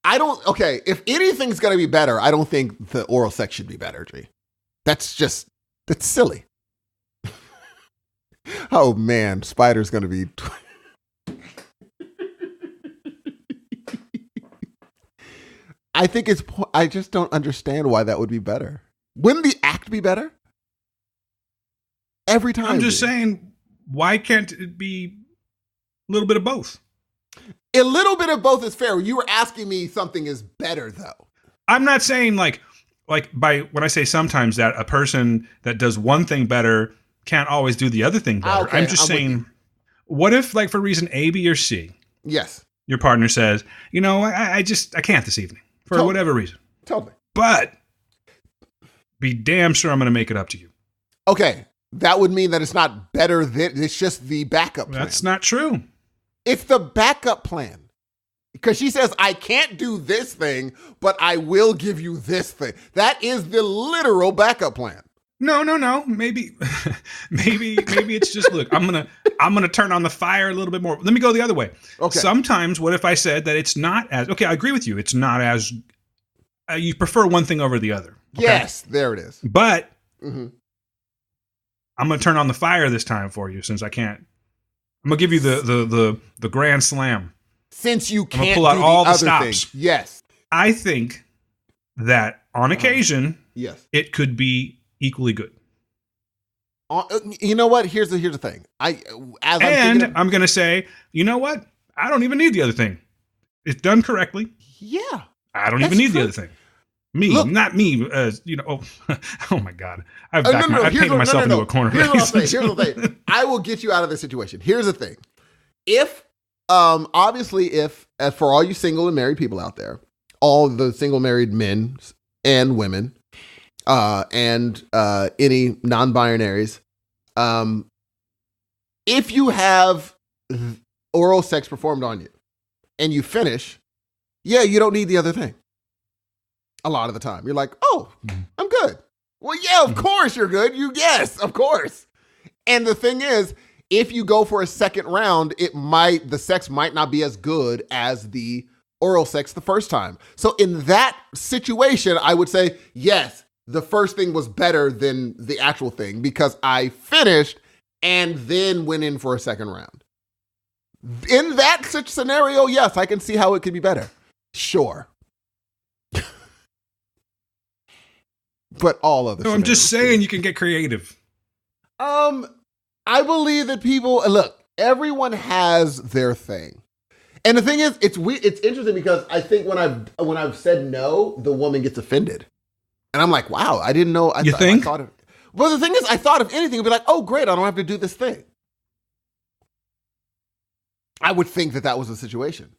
if anything's going to be better, I don't think the oral sex should be better, G. That's silly. Oh man, Spider's going to be. I just don't understand why that would be better. Wouldn't the act be better? Every time. I'm just saying, why can't it be a little bit of both? A little bit of both is fair. You were asking me something is better, though. I'm not saying like when I say sometimes that a person that does one thing better can't always do the other thing better. Okay, I'm just saying, what if like for reason A, B, or C, yes, your partner says, I can't this evening for whatever reason. Totally. But be damn sure I'm going to make it up to you. Okay. That would mean that it's not better it's just the backup plan. That's not true. It's the backup plan. Because she says, I can't do this thing, but I will give you this thing. That is the literal backup plan. No. Maybe it's just, look, I'm gonna turn on the fire a little bit more. Let me go the other way. Okay. Sometimes, what if I said that it's not as, okay, I agree with you. It's not as, you prefer one thing over the other. Okay? Yes, there it is. But I'm going to turn on the fire this time for you since I can't. I'm going to give you the grand slam. Since you can't pull out do all the the other stops. thing. Yes. I think that on occasion, yes, it could be equally good. You know what? Here's the thing. I'm going to say, you know what? I don't even need the other thing. It's done correctly. Yeah. I don't even need the other thing. Not me. Oh my God. I've painted myself into a corner. Here's the thing. I will get you out of this situation. Here's the thing. Obviously, for all you single and married people out there, all the single married men and women, and any non-binaries, if you have oral sex performed on you and you finish, you don't need the other thing. A lot of the time. You're like, oh, I'm good. Well, yeah, of course you're good. Yes, of course. And the thing is, if you go for a second round, the sex might not be as good as the oral sex the first time. So in that situation, I would say, yes, the first thing was better than the actual thing because I finished and then went in for a second round. In that such scenario, yes, I can see how it could be better. Sure. But all other. No, I'm just saying you can get creative. I believe that everyone has their thing. And the thing is, it's interesting because I think when I've said no, the woman gets offended. And I'm like, wow, I didn't know. You think? Well, the thing is, I thought if anything, it'd be like, oh, great, I don't have to do this thing. I would think that was the situation.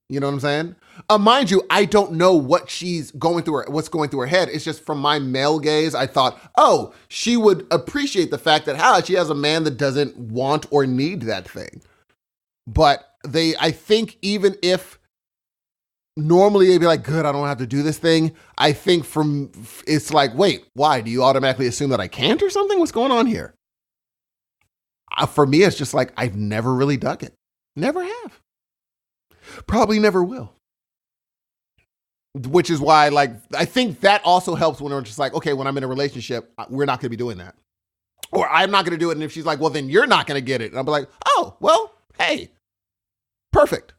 You know what I'm saying? Mind you, I don't know what she's going through what's going through her head. It's just from my male gaze, I thought, oh, she would appreciate the fact that she has a man that doesn't want or need that thing. But I think even if normally they'd be like, good, I don't have to do this thing. I think it's like, wait, why? Do you automatically assume that I can't or something? What's going on here? For me, it's just like, I've never really dug it. Never have. Probably never will. Which is why, I think that also helps when we're just like, okay, when I'm in a relationship, we're not going to be doing that. Or I'm not going to do it. And if she's like, well, then you're not going to get it. And I'll be like, oh, well, hey, perfect.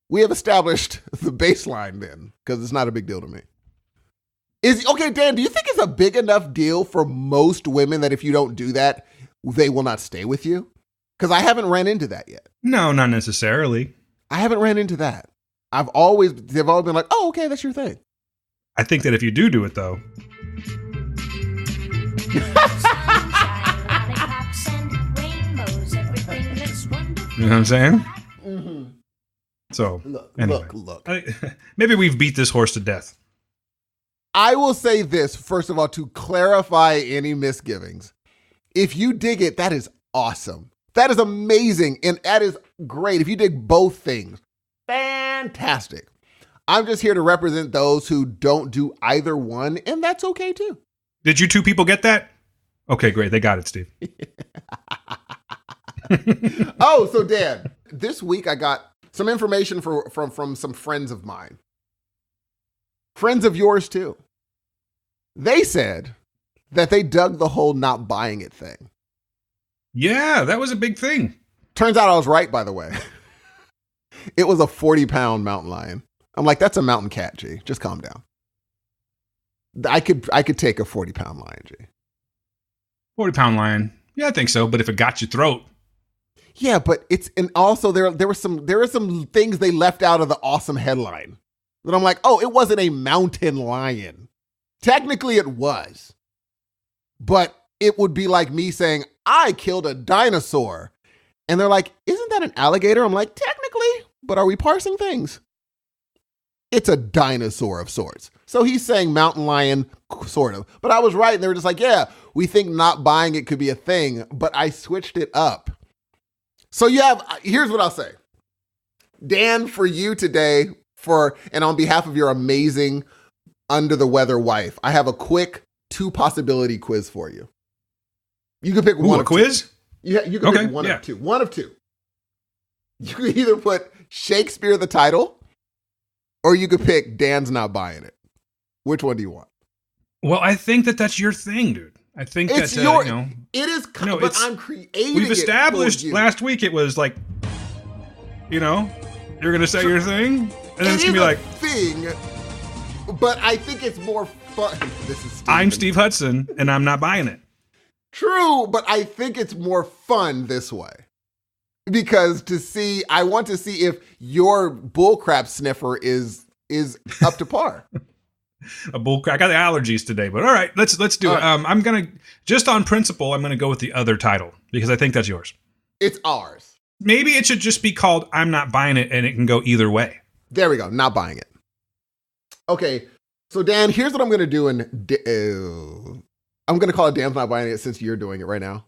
We have established the baseline then, because it's not a big deal to me. Okay, Dan, do you think it's a big enough deal for most women that if you don't do that, they will not stay with you? Because I haven't ran into that yet. No, not necessarily. I haven't ran into that. They've always been like, oh, okay, that's your thing. I think that if you do it, though. You know what I'm saying? Mm-hmm. So, Look. Maybe we've beat this horse to death. I will say this, first of all, to clarify any misgivings. If you dig it, that is awesome. That is amazing. And that is great. If you dig both things, fantastic. I'm just here to represent those who don't do either one, and that's okay too. Did you two people get that? Okay, great. They got it, Steve. Oh, so Dan, this week I got some information from some friends of mine. Friends of yours too. They said that they dug the whole not buying it thing. Yeah, that was a big thing. Turns out I was right, by the way. It was a 40-pound mountain lion. I'm like, that's a mountain cat, G. Just calm down. I could take a 40-pound lion, G. 40-pound lion. Yeah, I think so. But if it got your throat. Yeah, but and also there were some things they left out of the awesome headline that I'm like, oh, it wasn't a mountain lion. Technically it was. But it would be like me saying, I killed a dinosaur. And they're like, isn't that an alligator? I'm like, technically, but are we parsing things? It's a dinosaur of sorts. So he's saying mountain lion, sort of. But I was right. And they were just like, yeah, we think not buying it could be a thing. But I switched it up. So here's what I'll say. Dan, for you today, and on behalf of your amazing under the weather wife, I have a quick 2-possibility quiz for you. You can pick one. A quiz? You can pick one of two. One of two. You can either put Shakespeare the title, or you could pick Dan's not buying it. Which one do you want? Well, I think that's your thing, dude. I think it's that, it is, but I'm creating We've established last week it was like, you're going to say your thing, and then it's going to be like, thing, but I think it's more fun. This is Steve. I'm Steve Hudson, and I'm not buying it. True, but I think it's more fun this way. Because I want to see if your bullcrap sniffer is up to par. A bullcrap. I got allergies today, but all right, let's do it. I'm gonna, just on principle, I'm gonna go with the other title because I think that's yours. It's ours. Maybe it should just be called "I'm Not Buying It," and it can go either way. There we go. Not buying it. Okay, so Dan, here's what I'm gonna do, and I'm gonna call it Dan's not buying it since you're doing it right now.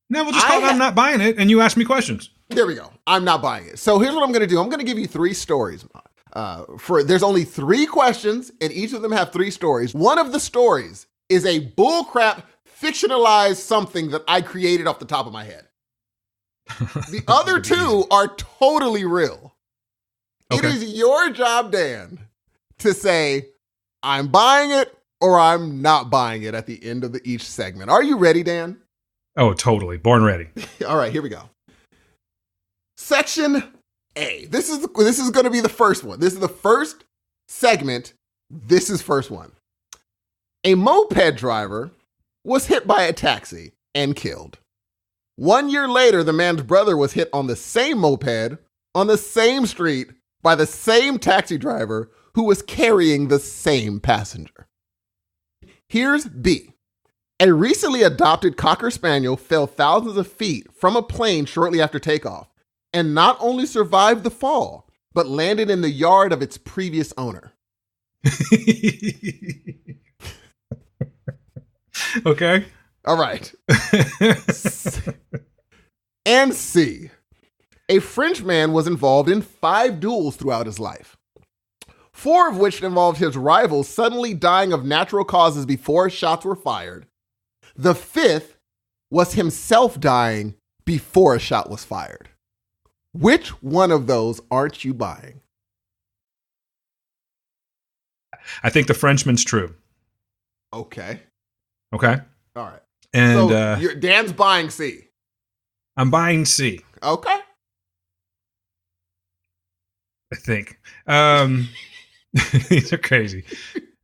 No, we'll just call it "I'm Not Buying It," and you ask me questions. There we go. I'm not buying it. So here's what I'm gonna do. I'm gonna give you 3 stories. There's only 3 questions, and each of them have 3 stories. One of the stories is a bullcrap fictionalized something that I created off the top of my head. The other 2 are totally real. Okay. It is your job, Dan, to say, I'm buying it or I'm not buying it at the end of each segment. Are you ready, Dan? Oh, totally. Born ready. All right, here we go. Section A. This is going to be the first one. This is the first segment. This is first one. A moped driver was hit by a taxi and killed. 1 year later, the man's brother was hit on the same moped on the same street by the same taxi driver who was carrying the same passenger. Here's B. A recently adopted Cocker Spaniel fell thousands of feet from a plane shortly after takeoff and not only survived the fall, but landed in the yard of its previous owner. Okay. All right. And C. A French man was involved in 5 duels throughout his life, 4 of which involved his rivals suddenly dying of natural causes before shots were fired. The 5th was himself dying before a shot was fired. Which one of those aren't you buying? I think the Frenchman's true. Okay. Okay. All right. And so Dan's buying C. I'm buying C. Okay. I think. These are crazy.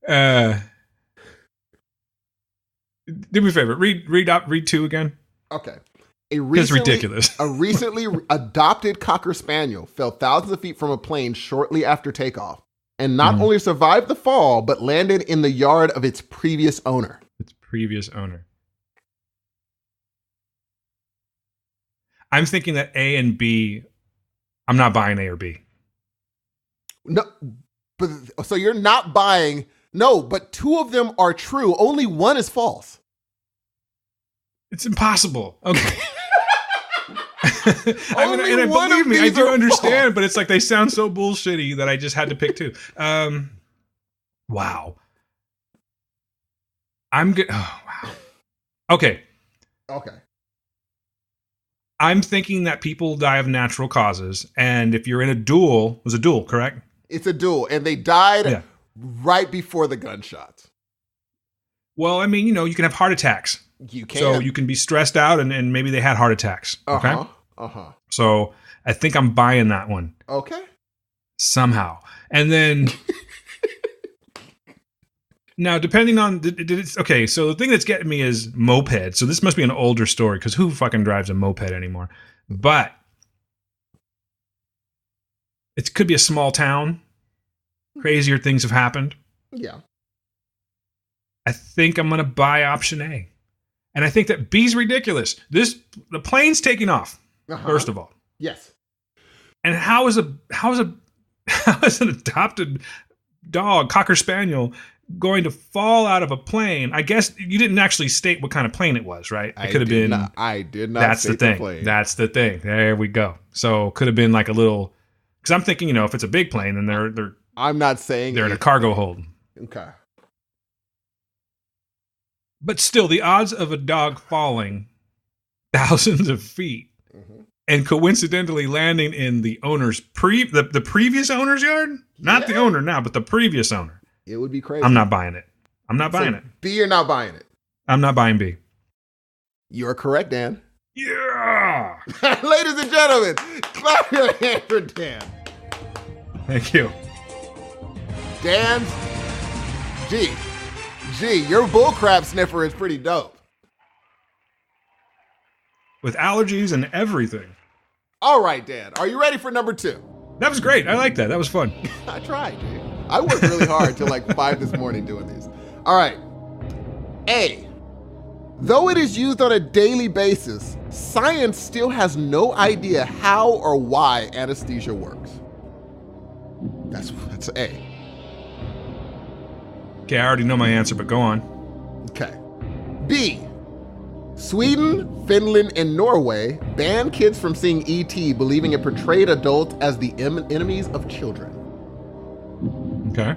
Do me a favor. Read 2 again. Okay. It's ridiculous. A recently adopted Cocker Spaniel fell thousands of feet from a plane shortly after takeoff and not only survived the fall, but landed in the yard of its previous owner. I'm thinking that A and B, I'm not buying A or B. No, but so you're not buying. No, but two of them are true. Only one is false. It's impossible. Okay. Only and one believe of me, I these do are understand, false. but it's like they sound so bullshitty that I just had to pick two. Wow. I'm good. Oh, wow. Okay. I'm thinking that people die of natural causes, and if you're in a duel, it was a duel, correct? It's a duel, and they died right before the gunshots. Well, I mean, you can have heart attacks. You can. So you can be stressed out, and maybe they had heart attacks. Okay? So I think I'm buying that one. Okay. Somehow. And then... Now, depending on... Okay, so the thing that's getting me is moped. So this must be an older story, because who fucking drives a moped anymore? But it could be a small town. Crazier things have happened. Yeah. I think I'm going to buy option A. And I think that B's ridiculous. The plane's taking off, first of all. Yes. And how is an adopted dog, Cocker Spaniel, going to fall out of a plane? I guess you didn't actually state what kind of plane it was, right? It could have been. I did not. That's the thing. plane. That's the thing. There we go. So could have been like a little. Because I'm thinking, if it's a big plane, then they're. I'm not saying they're in a cargo hold. Okay. But still, the odds of a dog falling thousands of feet and coincidentally landing in the owner's the previous owner's yard, not the owner now, but the previous owner. It would be crazy. I'm not buying it. I'm not buying it. B, you're not buying it. I'm not buying B. You're correct, Dan. Yeah. Ladies and gentlemen, clap your hand for Dan. Thank you. Dan's G, your bullcrap sniffer is pretty dope. With allergies and everything. All right, Dan. Are you ready for number 2? That was great. I like that. That was fun. I tried, dude. I worked really hard till like 5 this morning doing these. All right. A. Though it is used on a daily basis, science still has no idea how or why anesthesia works. That's A. Okay, I already know my answer, but go on. Okay. B. Sweden, Finland, and Norway banned kids from seeing E.T., believing it portrayed adults as the enemies of children. Okay.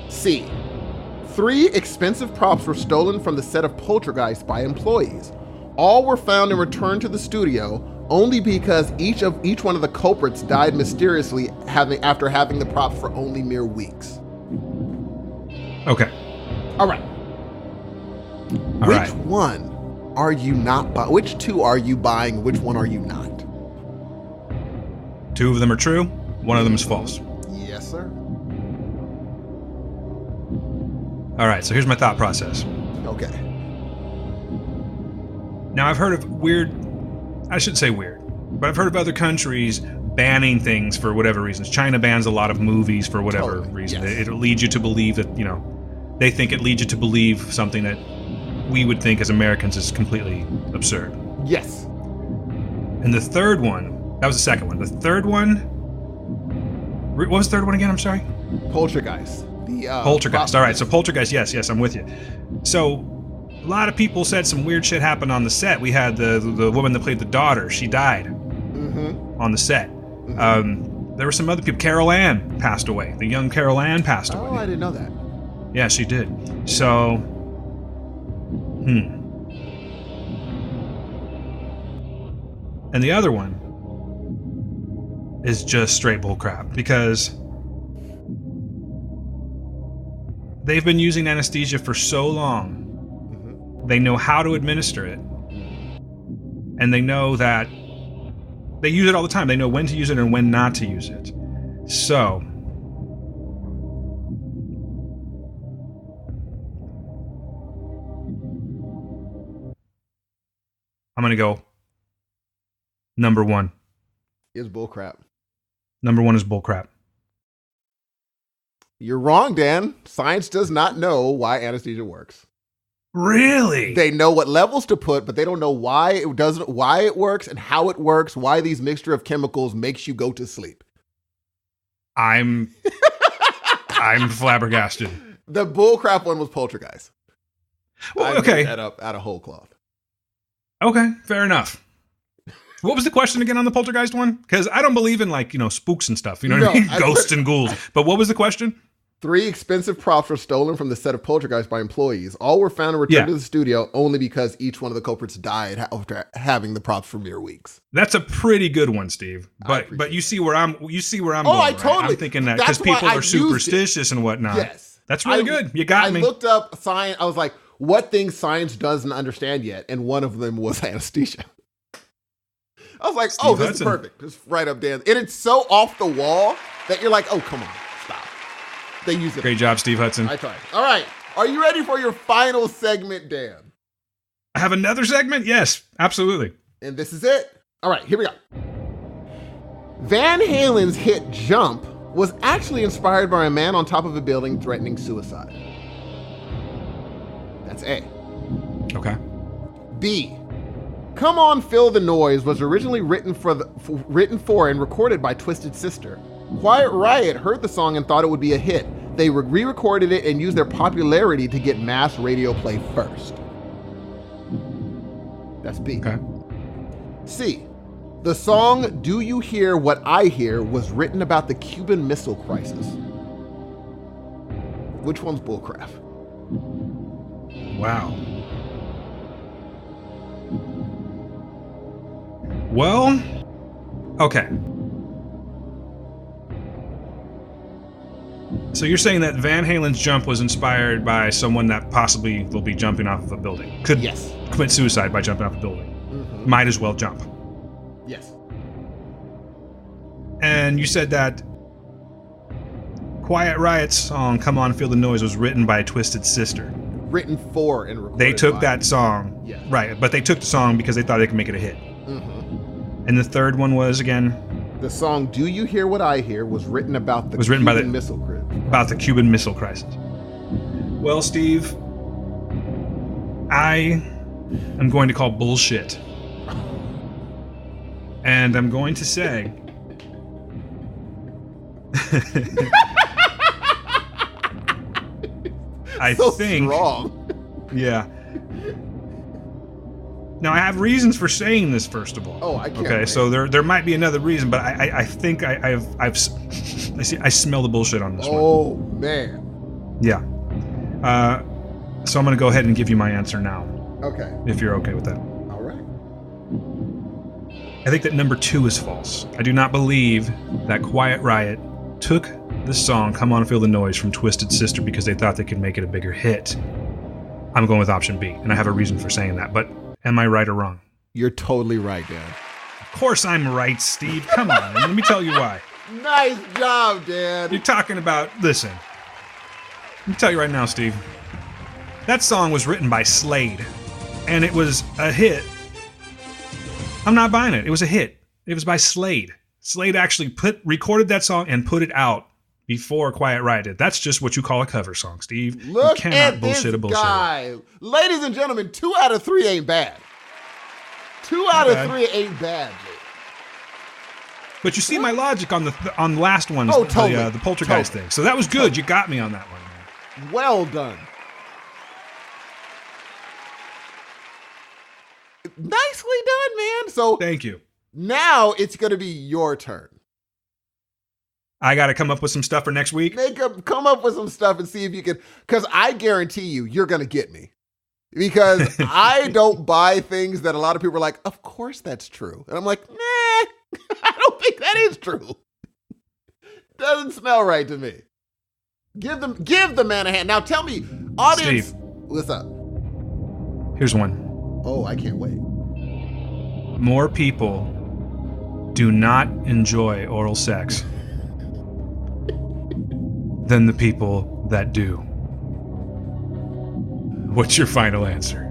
C. 3 expensive props were stolen from the set of Poltergeist by employees. All were found and returned to the studio only because each one of the culprits died mysteriously after having the props for only mere weeks. Okay. All right. Which one are you not buying? Which 2 are you buying? Which one are you not? 2 of them are true. 1 of them is false. Yes, sir. All right, so here's my thought process. Okay. Now, I've heard of I shouldn't say weird, but I've heard of other countries banning things for whatever reasons. China bans a lot of movies for whatever reason. Yes. It leads you to believe that, they think it leads you to believe something that we would think as Americans is completely absurd. Yes. And the third one, that was the second one. The third one, what was the third one again? I'm sorry? Poltergeist. Poltergeist. All right, so Poltergeist, yes, I'm with you. So a lot of people said some weird shit happened on the set. We had the woman that played the daughter. She died on the set. There were some other people. Carol Ann passed away. The young Carol Ann passed away. Oh, I didn't know that. Yeah, she did. So, And the other one is just straight bullcrap because they've been using anesthesia for so long. They know how to administer it. And they know that they use it all the time. They know when to use it and when not to use it. So, I'm going to go Number one. Is bullcrap. Number one is bullcrap. You're wrong, Dan. Science does not know why anesthesia works. Really? They know what levels to put, but they don't know why it works and how it works, why these mixture of chemicals makes you go to sleep. I'm flabbergasted. The bullcrap one was poltergeist. Well, I okay. made that up out of whole cloth. Okay, fair enough. What was the question again on the poltergeist one? Because I don't believe in spooks and stuff. You know what I mean? Ghosts and ghouls. But what was the question? 3 expensive props were stolen from the set of Poltergeist by employees. All were found and returned to the studio only because each one of the culprits died after having the props for mere weeks. That's a pretty good one, Steve. But you see where I'm going. I totally. Right? I'm thinking that because people are superstitious and whatnot. Yes. That's really good. You got me. I looked up science. I was like, what things science doesn't understand yet? And one of them was anesthesia. I was like, Steve this Hudson. is perfect. It's right up Dan. And it's so off the wall that you're like, oh, come on, stop. They use it. Great job, Steve Hudson. I tried. All right. Are you ready for your final segment, Dan? I have another segment? Yes, absolutely. And this is it. All right, here we go. Van Halen's hit Jump was actually inspired by a man on top of a building threatening suicide. That's A. Okay. B. Come On, Feel the Noise was originally written for and recorded by Twisted Sister. Quiet Riot heard the song and thought it would be a hit. They re-recorded it and used their popularity to get mass radio play first. That's B. Okay. C. The song Do You Hear What I Hear was written about the Cuban Missile Crisis. Which one's bullcrap? Wow. Well, okay. So you're saying that Van Halen's Jump was inspired by someone that possibly will be jumping off of a building. Could commit suicide by jumping off a building. Mm-hmm. Might as well jump. Yes. And you said that Quiet Riot's song Come On Feel the Noise was written by Twisted Sister. Written for and recorded They took by. that song. Yeah. Right, but they took the song because they thought they could make it a hit. Mm-hmm. And the third one was, again? The song Do You Hear What I Hear was written about the Cuban Missile Crisis. About the Cuban Missile Crisis. Well, Steve, I am going to call bullshit. And I'm going to say... I think... strong. Yeah. Now, I have reasons for saying this, first of all. Oh, I can't. Okay, wait. so there might be another reason, but I think I smell the bullshit on this one. Oh, man. Yeah. So I'm going to go ahead and give you my answer now. Okay. If you're okay with that. All right. I think that number 2 is false. I do not believe that Quiet Riot took the song Come On Feel the Noise from Twisted Sister because they thought they could make it a bigger hit. I'm going with option B, and I have a reason for saying that, but am I right or wrong? You're totally right, Dan. Of course I'm right, Steve. Come on, let me tell you why. Nice job, Dan. You're talking about, listen, let me tell you right now, Steve. That song was written by Slade, and it was a hit. I'm not buying it. It was a hit. It was by Slade. Slade actually recorded that song and put it out before Quiet Riot did. That's just what you call a cover song, Steve. Look you cannot at bullshit this a bullshit. guy. Ladies and gentlemen, 2 out of 3 ain't bad. 2 out of 3 ain't bad, Jake. But you see my logic on the last one, totally. the poltergeist thing. So that was good. Totally. You got me on that one, man. Well done. Nicely done, man. So thank you. Now it's going to be your turn. I got to come up with some stuff for next week. Come up with some stuff and see if you can, because I guarantee you're going to get me. Because I don't buy things that a lot of people are like, of course that's true. And I'm like, nah, I don't think that is true. Doesn't smell right to me. Give the man a hand. Now tell me, audience, Steve, what's up? Here's one. Oh, I can't wait. More people do not enjoy oral sex than the people that do. What's your final answer?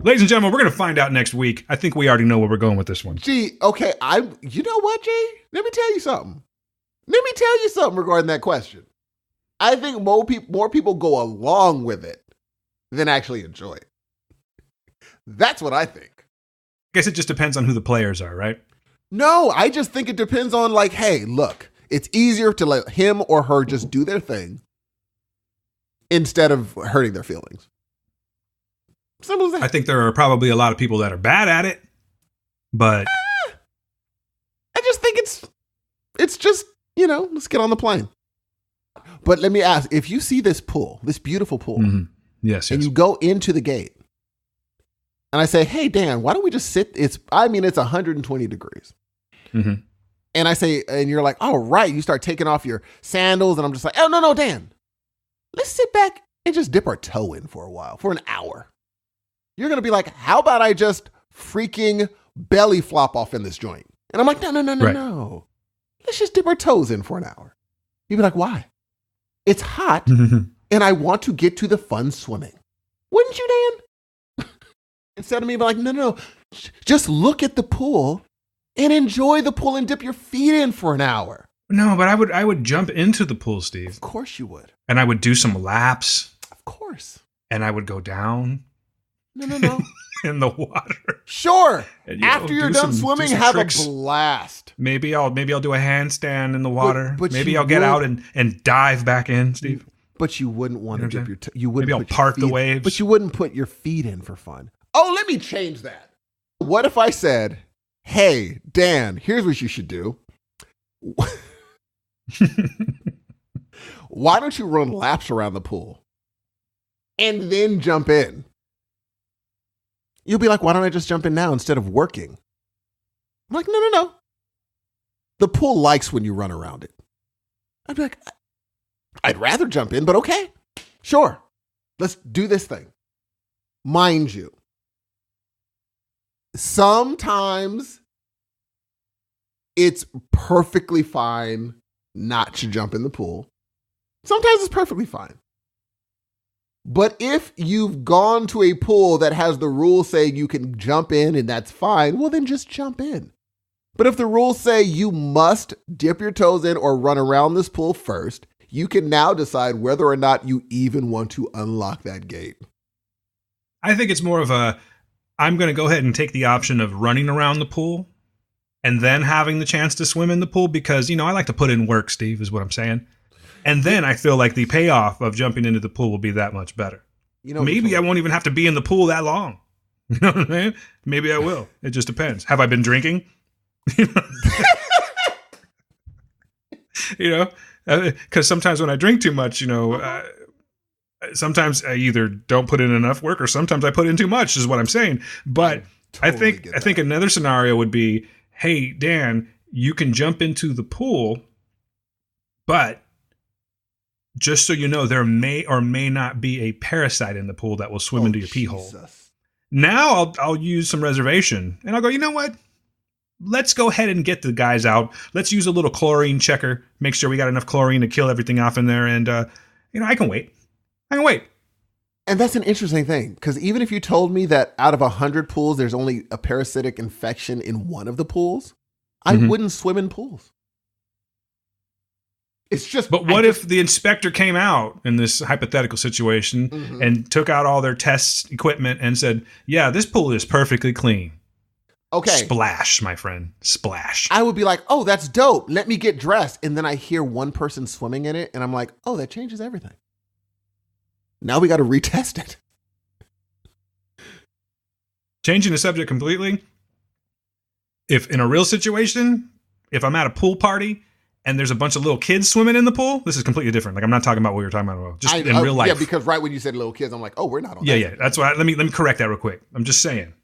Ladies and gentlemen, we're going to find out next week. I think we already know where we're going with this one. Gee, okay, you know what, G? Let me tell you something. Regarding that question. I think more people go along with it than actually enjoy it. That's what I think. I guess it just depends on who the players are, right? No, I just think it depends on like, hey, look, it's easier to let him or her just do their thing instead of hurting their feelings. Simple as that. I think there are probably a lot of people that are bad at it, but I just think it's just, let's get on the plane. But let me ask, if you see this pool, this beautiful pool, yes, and you go into the gate, and I say, hey, Dan, why don't we just sit? It's 120 degrees. Mm-hmm. And I say, and you're like, all right, you start taking off your sandals, and I'm just like, oh, no, Dan, let's sit back and just dip our toe in for a while, for an hour. You're going to be like, how about I just freaking belly flop off in this joint? And I'm like, no. Let's just dip our toes in for an hour. You'd be like, why? It's hot, and I want to get to the fun swimming. Wouldn't you, Dan? Instead of me being like, no, just look at the pool and enjoy the pool and dip your feet in for an hour. No, but I would jump into the pool, Steve. Of course you would. And I would do some laps. Of course. And I would go down. No. In the water. Sure. And, after you're done swimming, have tricks. a blast. Maybe I'll do a handstand in the water. But maybe I'll get out and dive back in, Steve. But you wouldn't want to dip your toe. Maybe I'll part the waves. But you wouldn't put your feet in for fun. Oh, let me change that. What if I said, hey, Dan, here's what you should do. Why don't you run laps around the pool and then jump in? You'll be like, why don't I just jump in now instead of working? I'm like, no. The pool likes when you run around it. I'd be like, I'd rather jump in, but okay, sure. Let's do this thing. Mind you, sometimes it's perfectly fine not to jump in the pool. Sometimes it's perfectly fine. But if you've gone to a pool that has the rules saying you can jump in and that's fine, well, then just jump in. But if the rules say you must dip your toes in or run around this pool first, you can now decide whether or not you even want to unlock that gate. I think it's more of I'm going to go ahead and take the option of running around the pool and then having the chance to swim in the pool because, I like to put in work, Steve, is what I'm saying. And then I feel like the payoff of jumping into the pool will be that much better. Maybe I won't even have to be in the pool that long. You know what I mean? Maybe I will. It just depends. Have I been drinking? Because sometimes when I drink too much, sometimes I either don't put in enough work or sometimes I put in too much is what I'm saying. But I think another scenario would be, hey, Dan, you can jump into the pool, but just so you know, there may or may not be a parasite in the pool that will swim into your pee hole. Now I'll use some reservation and I'll go, you know what? Let's go ahead and get the guys out. Let's use a little chlorine checker. Make sure we got enough chlorine to kill everything off in there. And, I can wait. And that's an interesting thing because even if you told me that out of 100 pools, there's only a parasitic infection in one of the pools, I wouldn't swim in pools. It's just. But what if the inspector came out in this hypothetical situation and took out all their test equipment and said, yeah, this pool is perfectly clean. Okay. Splash, my friend. Splash. I would be like, oh, that's dope. Let me get dressed. And then I hear one person swimming in it and I'm like, oh, that changes everything. Now we got to retest it. Changing the subject completely. If in a real situation, if I'm at a pool party and there's a bunch of little kids swimming in the pool, this is completely different. Like I'm not taling about what we were talking about. Just in real life. Yeah, because right when you said little kids, I'm like, oh, we're not on that. Yeah. That's why. Let me correct that real quick. I'm just saying.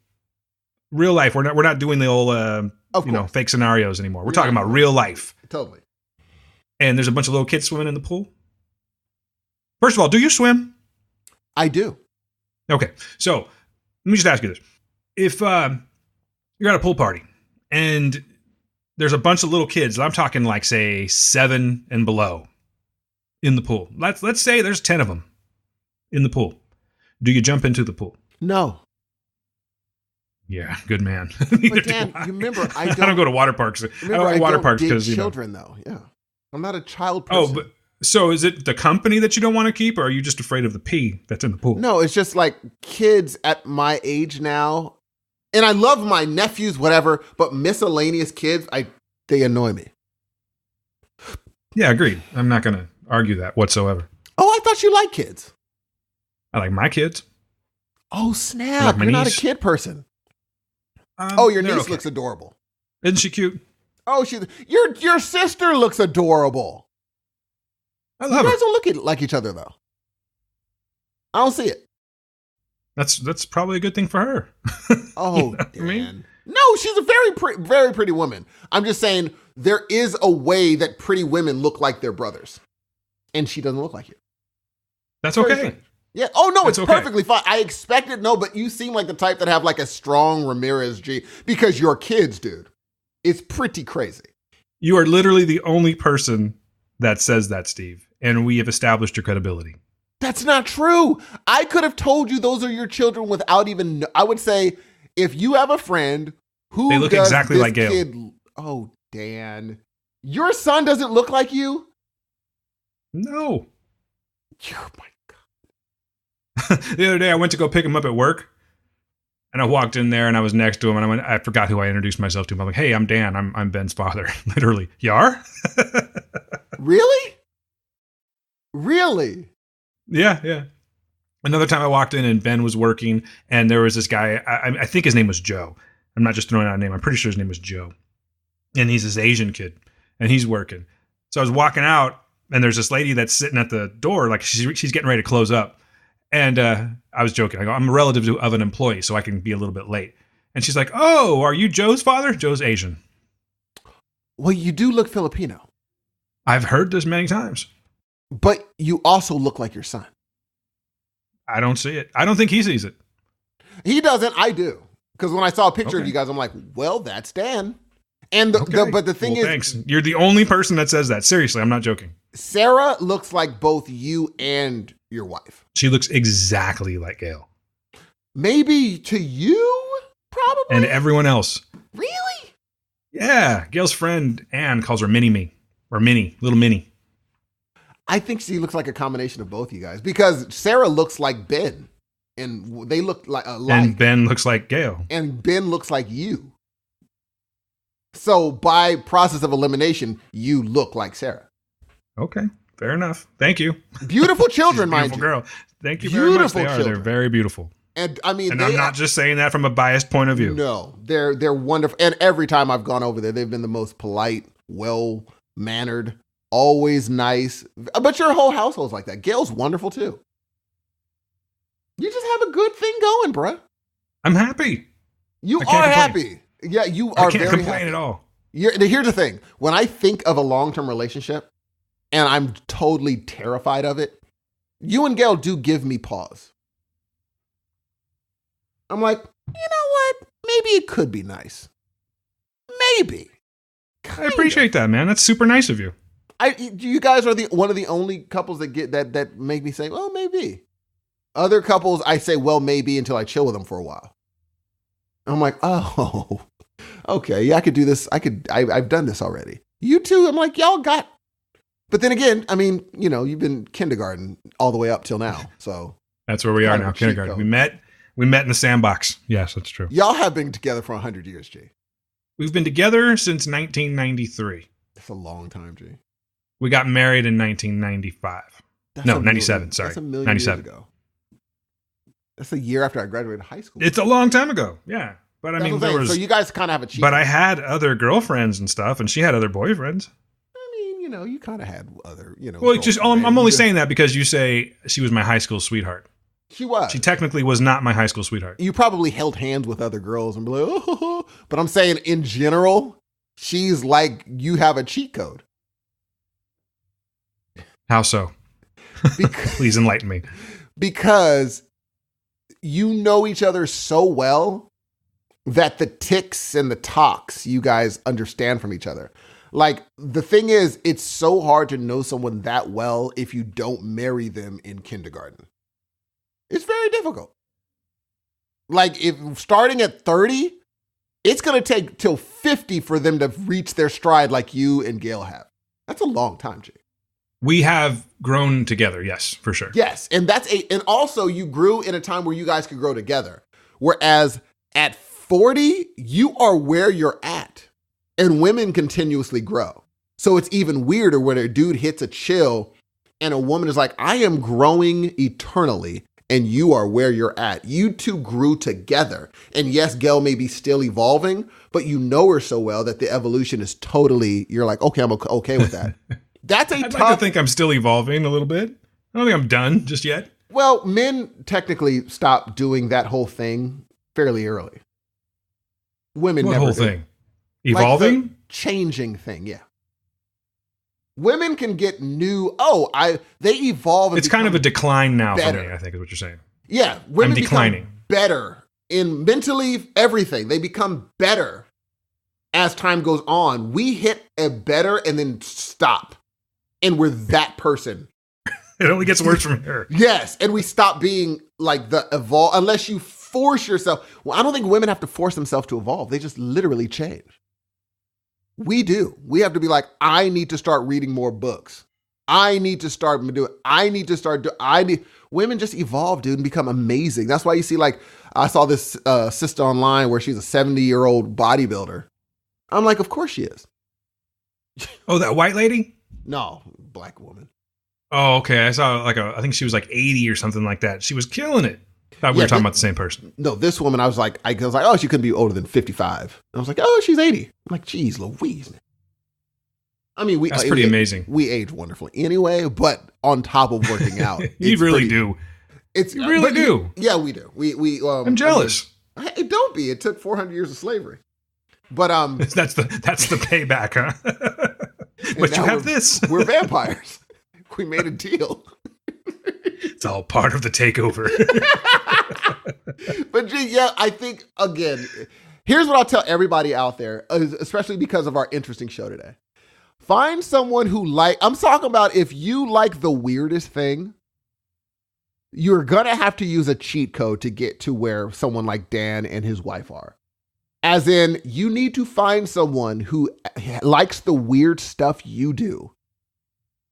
Real life. We're not doing the old fake scenarios anymore. We're talking about real life. Totally. And there's a bunch of little kids swimming in the pool. First of all, do you swim? I do. Okay. So let me just ask you this. If you're at a pool party and there's a bunch of little kids, I'm talking like, say, 7 and below in the pool. Let's say there's 10 of them in the pool. Do you jump into the pool? No. Yeah, good man. But Dan, you remember, I don't go to water parks. I don't like water parks because children, though. Yeah, I'm not a child person. Oh, but so is it the company that you don't want to keep, or are you just afraid of the pee that's in the pool? No, it's just like kids at my age now, and I love my nephews, whatever, but miscellaneous kids, they annoy me. Yeah, agreed. I'm not going to argue that whatsoever. Oh, I thought you liked kids. I like my kids. Oh, snap. You're not a kid person. Your niece looks adorable. Isn't she cute? Oh, your sister looks adorable. I love her. You guys don't look like each other, though. I don't see it. That's probably a good thing for her. Oh, you know Dan. No, she's a very pretty woman. I'm just saying there is a way that pretty women look like their brothers. And she doesn't look like you. That's okay. Yeah. Oh, no, it's okay. Perfectly fine. I expected, but you seem like the type that have like a strong Ramirez G because you're kids, dude. It's pretty crazy. You are literally the only person that says that, Steve. And we have established your credibility. That's not true. I could have told you those are your children without even, I would say, if you have a friend who they look does exactly this like Gail. Kid, oh, Dan. Your son doesn't look like you? No. Oh, my God. The other day, I went to go pick him up at work. And I walked in there and I was next to him and I forgot who I introduced myself to him. I'm like, hey, I'm Dan. I'm Ben's father. Literally. You are? Really? Really? Yeah. Another time I walked in and Ben was working and there was this guy. I think his name was Joe. I'm not just throwing out a name. I'm pretty sure his name was Joe. And he's this Asian kid and he's working. So I was walking out and there's this lady that's sitting at the door. Like she's getting ready to close up. And I was joking. I go, I'm a relative of an employee, so I can be a little bit late. And she's like, oh, are you Joe's father? Joe's Asian. Well, you do look Filipino. I've heard this many times. But you also look like your son. I don't see it. I don't think he sees it. He doesn't. I do. Because when I saw a picture of you guys, I'm like, well, that's Dan. And but the thing is, thanks. You're the only person that says that. Seriously, I'm not joking. Sarah looks like both you and your wife. She looks exactly like Gail. Maybe to you, probably. And everyone else. Really? Yeah. Gail's friend Anne calls her Mini-Me. Or Minnie. Little Minnie. I think she looks like a combination of both you guys. Because Sarah looks like Ben. And they look like alike. And Ben looks like Gail. And Ben looks like you. So by process of elimination, you look like Sarah. Okay. Fair enough. Thank you. Beautiful children, mind you. Beautiful girl. Thank you very much. They are. They're very beautiful. And I mean, and I'm not just saying that from a biased point of view. No, they're wonderful. And every time I've gone over there, they've been the most polite, well-mannered, always nice. But your whole household's like that. Gail's wonderful too. You just have a good thing going, bruh. I'm happy. You are happy. Yeah, you are. I can't very complain happy. at all. Here's the thing. When I think of a long-term relationship, and I'm totally terrified of it, you and Gail do give me pause. I'm like, you know what? Maybe it could be nice. Maybe. I appreciate that, man. That's super nice of you. You guys are one of the only couples that get that make me say, well, maybe. Other couples, I say, well, maybe until I chill with them for a while. I'm like, oh, okay, yeah, I could do this. I've done this already. You two, I'm like, y'all got. But then again, I mean, you've been kindergarten all the way up till now. So that's where we are now, kindergarten. We met in the sandbox. Yes, that's true. Y'all have been together for 100 years, G. We've been together since 1993. That's a long time, G. We got married in 1995. No, 97, sorry. That's a million 97. years ago. That's a year after I graduated high school. It's a long time ago, yeah. But I mean, so you guys kind of have a cheat. But I had other girlfriends and stuff, and she had other boyfriends. I mean, you kind of had other, Well, I'm only saying that because you say she was my high school sweetheart. She was. She technically was not my high school sweetheart. You probably held hands with other girls and be like, oh, but I'm saying in general, she's like, you have a cheat code. How so? Please enlighten me. Because you know each other so well that the ticks and the talks you guys understand from each other. Like, the thing is, it's so hard to know someone that well if you don't marry them in kindergarten. It's very difficult. Like if starting at 30, it's going to take till 50 for them to reach their stride like you and Gail have. That's a long time, Jake. We have grown together, yes, for sure. Yes, and and also you grew in a time where you guys could grow together. Whereas at 40, you are where you're at, and women continuously grow. So it's even weirder when a dude hits a chill and a woman is like, I am growing eternally, and you are where you're at. You two grew together. And yes, Gail may be still evolving, but you know her so well that the evolution is totally, you're like, okay, I'm okay with that. That's I'd like to think I'm still evolving a little bit. I don't think I'm done just yet. Well, men technically stop doing that whole thing fairly early. Women What never whole do. thing? Evolving? Like the changing thing, yeah. Women can get new, they evolve. And It's kind of a decline now better. for me, I think is what you're saying. Yeah, women I'm declining. become better in mentally everything. They become better as time goes on. We hit a better and then stop. And we're that person. It only gets worse from here. Yes, and we stop being like the evolve unless you force yourself. Well, I don't think women have to force themselves to evolve. They just literally change. We do. We have to be like, I need to start reading more books. I need to start doing. Women just evolve, dude, and become amazing. That's why you see, like, I saw this sister online where she's a 70-year-old bodybuilder. I'm like, of course she is. Oh, that white lady? No, black woman. Oh, okay. I saw I think she was like 80 or something like that. She was killing it. Thought we were talking about the same person. No, this woman, I was like, oh, she couldn't be older than 55. I was like, oh, she's 80. I'm like, geez, Louise. I mean, that's pretty amazing. We age wonderfully anyway, but on top of working out, You really do. You really do. Yeah, we do. I'm jealous. Don't be. It took 400 years of slavery. But that's the payback, huh? But you have this. We're vampires. We made a deal. It's all part of the takeover. But yeah, I think, again, here's what I'll tell everybody out there, especially because of our interesting show today. Find someone who I'm talking about if you like the weirdest thing, you're going to have to use a cheat code to get to where someone like Dan and his wife are. As in, you need to find someone who likes the weird stuff you do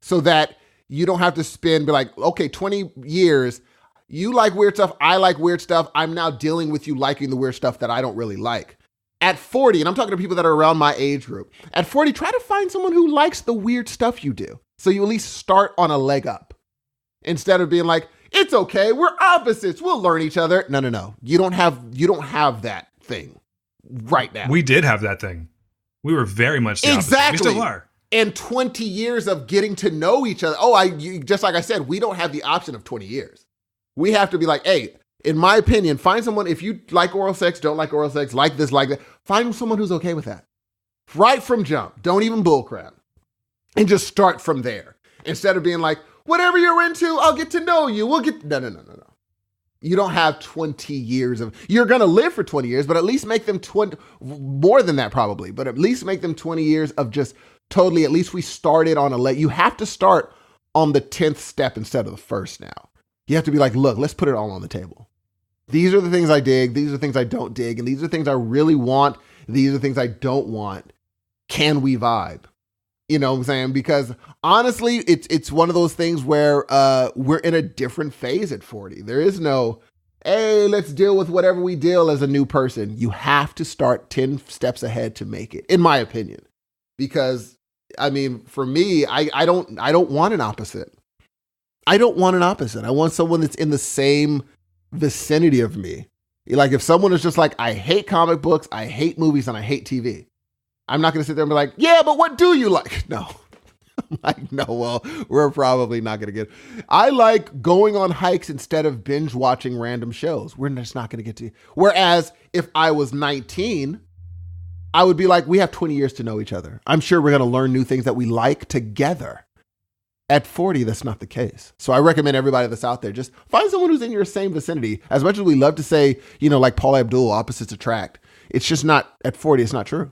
so that you don't have to be like, okay, 20 years, you like weird stuff, I like weird stuff. I'm now dealing with you liking the weird stuff that I don't really like. At 40, and I'm talking to people that are around my age group, at 40, try to find someone who likes the weird stuff you do. So you at least start on a leg up instead of being like, it's okay, we're opposites, we'll learn each other. No. You don't have that thing right now. We did have that thing. We were very much the opposite. Exactly. We still are. And 20 years of getting to know each other. Just like I said, we don't have the option of 20 years. We have to be like, hey, in my opinion, find someone, if you like oral sex, don't like oral sex, like this, like that, find someone who's okay with that. Right from jump. Don't even bullcrap. And just start from there. Instead of being like, whatever you're into, I'll get to know you. No. You don't have 20 years you're going to live for 20 years, but at least make them 20, more than that probably, but at least make them 20 years of just totally, at least we started on you have to start on the 10th step instead of the first now. You have to be like, look, let's put it all on the table. These are the things I dig. These are the things I don't dig. And these are things I really want. These are things I don't want. Can we vibe? You know what I'm saying? Because honestly, it's one of those things where we're in a different phase at 40. There is no, hey, let's deal with whatever we deal as a new person. You have to start 10 steps ahead to make it, in my opinion. Because, I mean, for me, I don't want an opposite. I don't want an opposite. I want someone that's in the same vicinity of me. Like if someone is just like, I hate comic books, I hate movies, and I hate TV. I'm not going to sit there and be like, yeah, but what do you like? No. I'm like, no, well, we're probably not going to get. I like going on hikes instead of binge watching random shows. We're just not going to get to. Whereas if I was 19, I would be like, we have 20 years to know each other. I'm sure we're going to learn new things that we like together. At 40, that's not the case. So I recommend everybody that's out there, just find someone who's in your same vicinity. As much as we love to say, like Paula Abdul, opposites attract. It's just not, at 40, it's not true.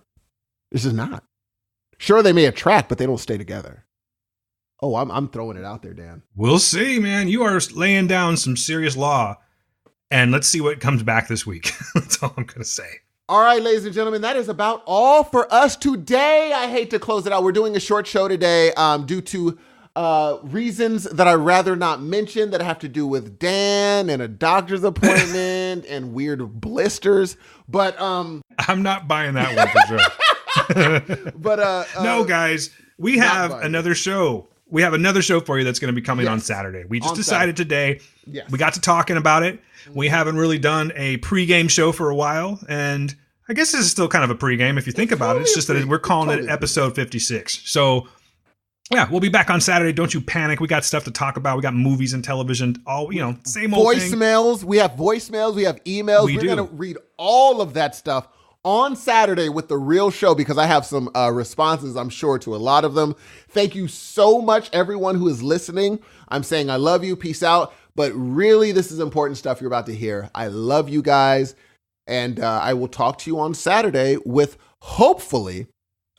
It's just not. Sure, they may attract, but they don't stay together. Oh, I'm throwing it out there, Dan. We'll see, man. You are laying down some serious law. and let's see what comes back this week. That's all I'm going to say. All right, ladies and gentlemen, that is about all for us today. I hate to close it out. We're doing a short show today due to reasons that I'd rather not mention that have to do with Dan and a doctor's appointment and weird blisters. But I'm not buying that one for sure. But no, guys, we have another show. We have another show for you that's going to be coming on Saturday. We just decided today. Yes. We got to talking about it. We haven't really done a pregame show for a while, and I guess this is still kind of a pregame if you think about it. It's just that we're calling it episode 56. So, yeah, we'll be back on Saturday. Don't you panic. We got stuff to talk about. We got movies and television. All, same old thing. Voicemails. We have voicemails. We have emails. We're going to read all of that stuff on Saturday with the real show because I have some responses, I'm sure, to a lot of them. Thank you so much, everyone who is listening. I'm saying I love you. Peace out. But really, this is important stuff you're about to hear. I love you guys. And I will talk to you on Saturday with, hopefully,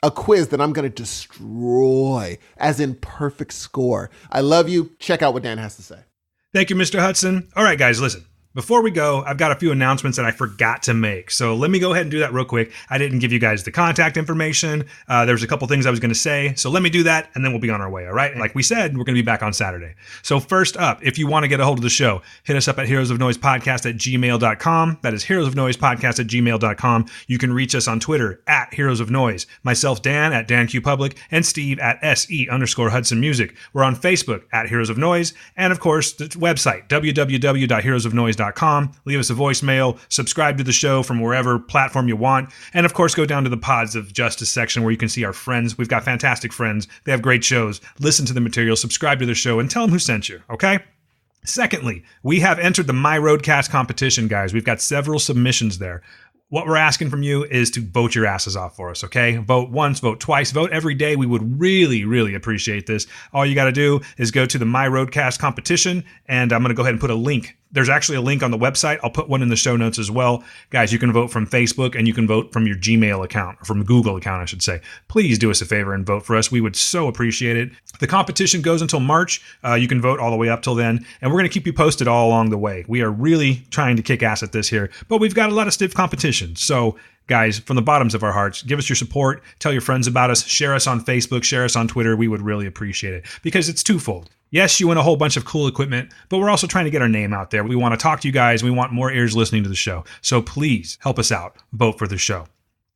a quiz that I'm going to destroy, as in perfect score. I love you. Check out what Dan has to say. Thank you, Mr. Hudson. All right, guys, listen. Before we go, I've got a few announcements that I forgot to make. So let me go ahead and do that real quick. I didn't give you guys the contact information. There's a couple things I was going to say. So let me do that, and then we'll be on our way, all right? Like we said, we're going to be back on Saturday. So first up, if you want to get a hold of the show, hit us up at heroesofnoisepodcast@gmail.com. That is heroesofnoisepodcast@gmail.com. You can reach us on Twitter at Heroes of Noise. Myself, Dan, at DanQPublic, and Steve at SE_Hudson Music. We're on Facebook at Heroes of Noise. And of course, the website, www.heroesofnoise.com. Leave us a voicemail, subscribe to the show from wherever platform you want, and of course go down to the Pods of Justice section where you can see our friends. We've got fantastic friends. They have great shows. Listen to the material, subscribe to the show, and tell them who sent you, okay? Secondly, we have entered the My Roadcast competition, guys. We've got several submissions there. What we're asking from you is to vote your asses off for us, okay? Vote once, vote twice, vote every day. We would really, really appreciate this. All you got to do is go to the My Roadcast competition, and I'm going to go ahead and put a link. There's actually a link on the website. I'll put one in the show notes as well. Guys, you can vote from Facebook, and you can vote from your Gmail account, or from the Google account, I should say. Please do us a favor and vote for us. We would so appreciate it. The competition goes until March. You can vote all the way up till then, and we're going to keep you posted all along the way. We are really trying to kick ass at this here, but we've got a lot of stiff competition. So, guys, from the bottoms of our hearts, give us your support. Tell your friends about us. Share us on Facebook. Share us on Twitter. We would really appreciate it because it's twofold. Yes, you win a whole bunch of cool equipment, but we're also trying to get our name out there. We want to talk to you guys. We want more ears listening to the show. So please help us out. Vote for the show.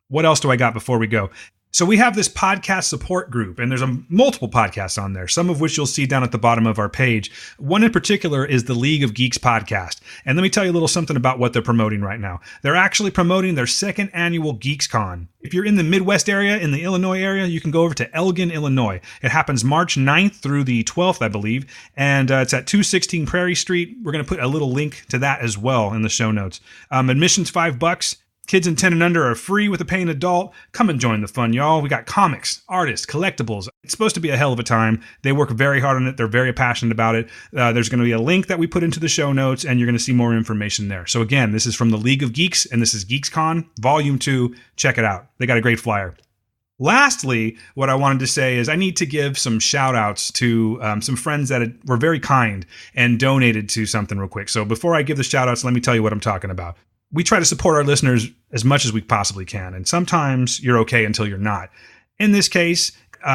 What else do I got before we go? So we have this podcast support group, and there's multiple podcasts on there, some of which you'll see down at the bottom of our page. One in particular is the League of Geeks podcast. And let me tell you a little something about what they're promoting right now. They're actually promoting their second annual GeeksCon. If you're in the Midwest area, in the Illinois area, you can go over to Elgin, Illinois. It happens March 9th through the 12th, I believe, and it's at 216 Prairie Street. We're going to put a little link to that as well in the show notes. Admission's $5. Kids in 10 and under are free with a paying adult. Come and join the fun, y'all. We got comics, artists, collectibles. It's supposed to be a hell of a time. They work very hard on it. They're very passionate about it. There's going to be a link that we put into the show notes, and you're going to see more information there. So again, this is from the League of Geeks, and this is GeeksCon Volume 2. Check it out. They got a great flyer. Lastly, what I wanted to say is I need to give some shout outs to some friends that were very kind and donated to something real quick. So before I give the shout outs, let me tell you what I'm talking about. We try to support our listeners as much as we possibly can, and sometimes you're okay until you're not. In this case,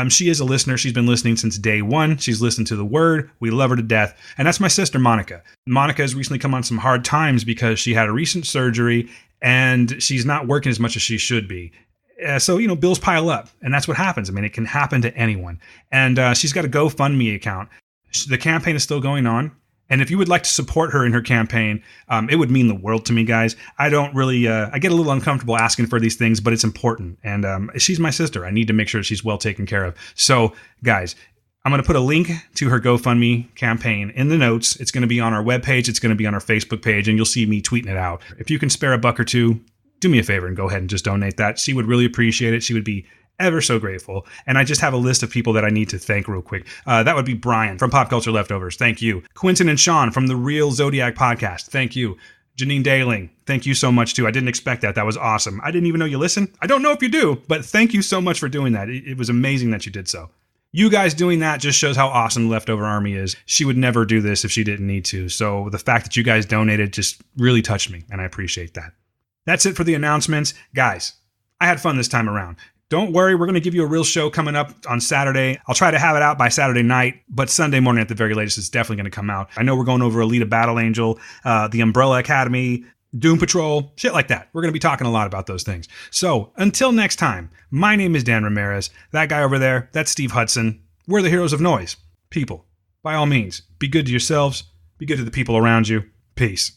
she is a listener. She's been listening since day one. She's listened to the word. We love her to death, and that's my sister, Monica. Monica has recently come on some hard times because she had a recent surgery, and she's not working as much as she should be. So, bills pile up, and that's what happens. I mean, it can happen to anyone. And she's got a GoFundMe account. The campaign is still going on. And if you would like to support her in her campaign, it would mean the world to me, guys. I don't really, I get a little uncomfortable asking for these things, but it's important. And she's my sister. I need to make sure she's well taken care of. So, guys, I'm going to put a link to her GoFundMe campaign in the notes. It's going to be on our webpage. It's going to be on our Facebook page, and you'll see me tweeting it out. If you can spare a buck or two, do me a favor and go ahead and just donate that. She would really appreciate it. She would be ever so grateful. And I just have a list of people that I need to thank real quick. That would be Brian from Pop Culture Leftovers. Thank you. Quentin and Sean from the Real Zodiac Podcast. Thank you. Janine Daling. Thank you so much, too. I didn't expect that. That was awesome. I didn't even know you listen. I don't know if you do, but thank you so much for doing that. It was amazing that you did so. You guys doing that just shows how awesome the Leftover Army is. She would never do this if she didn't need to. So the fact that you guys donated just really touched me, and I appreciate that. That's it for the announcements. Guys, I had fun this time around. Don't worry, we're going to give you a real show coming up on Saturday. I'll try to have it out by Saturday night, but Sunday morning at the very latest, it's definitely going to come out. I know we're going over Alita Battle Angel, the Umbrella Academy, Doom Patrol, shit like that. We're going to be talking a lot about those things. So until next time, my name is Dan Ramirez. That guy over there, that's Steve Hudson. We're the heroes of noise. People, by all means, be good to yourselves. Be good to the people around you. Peace.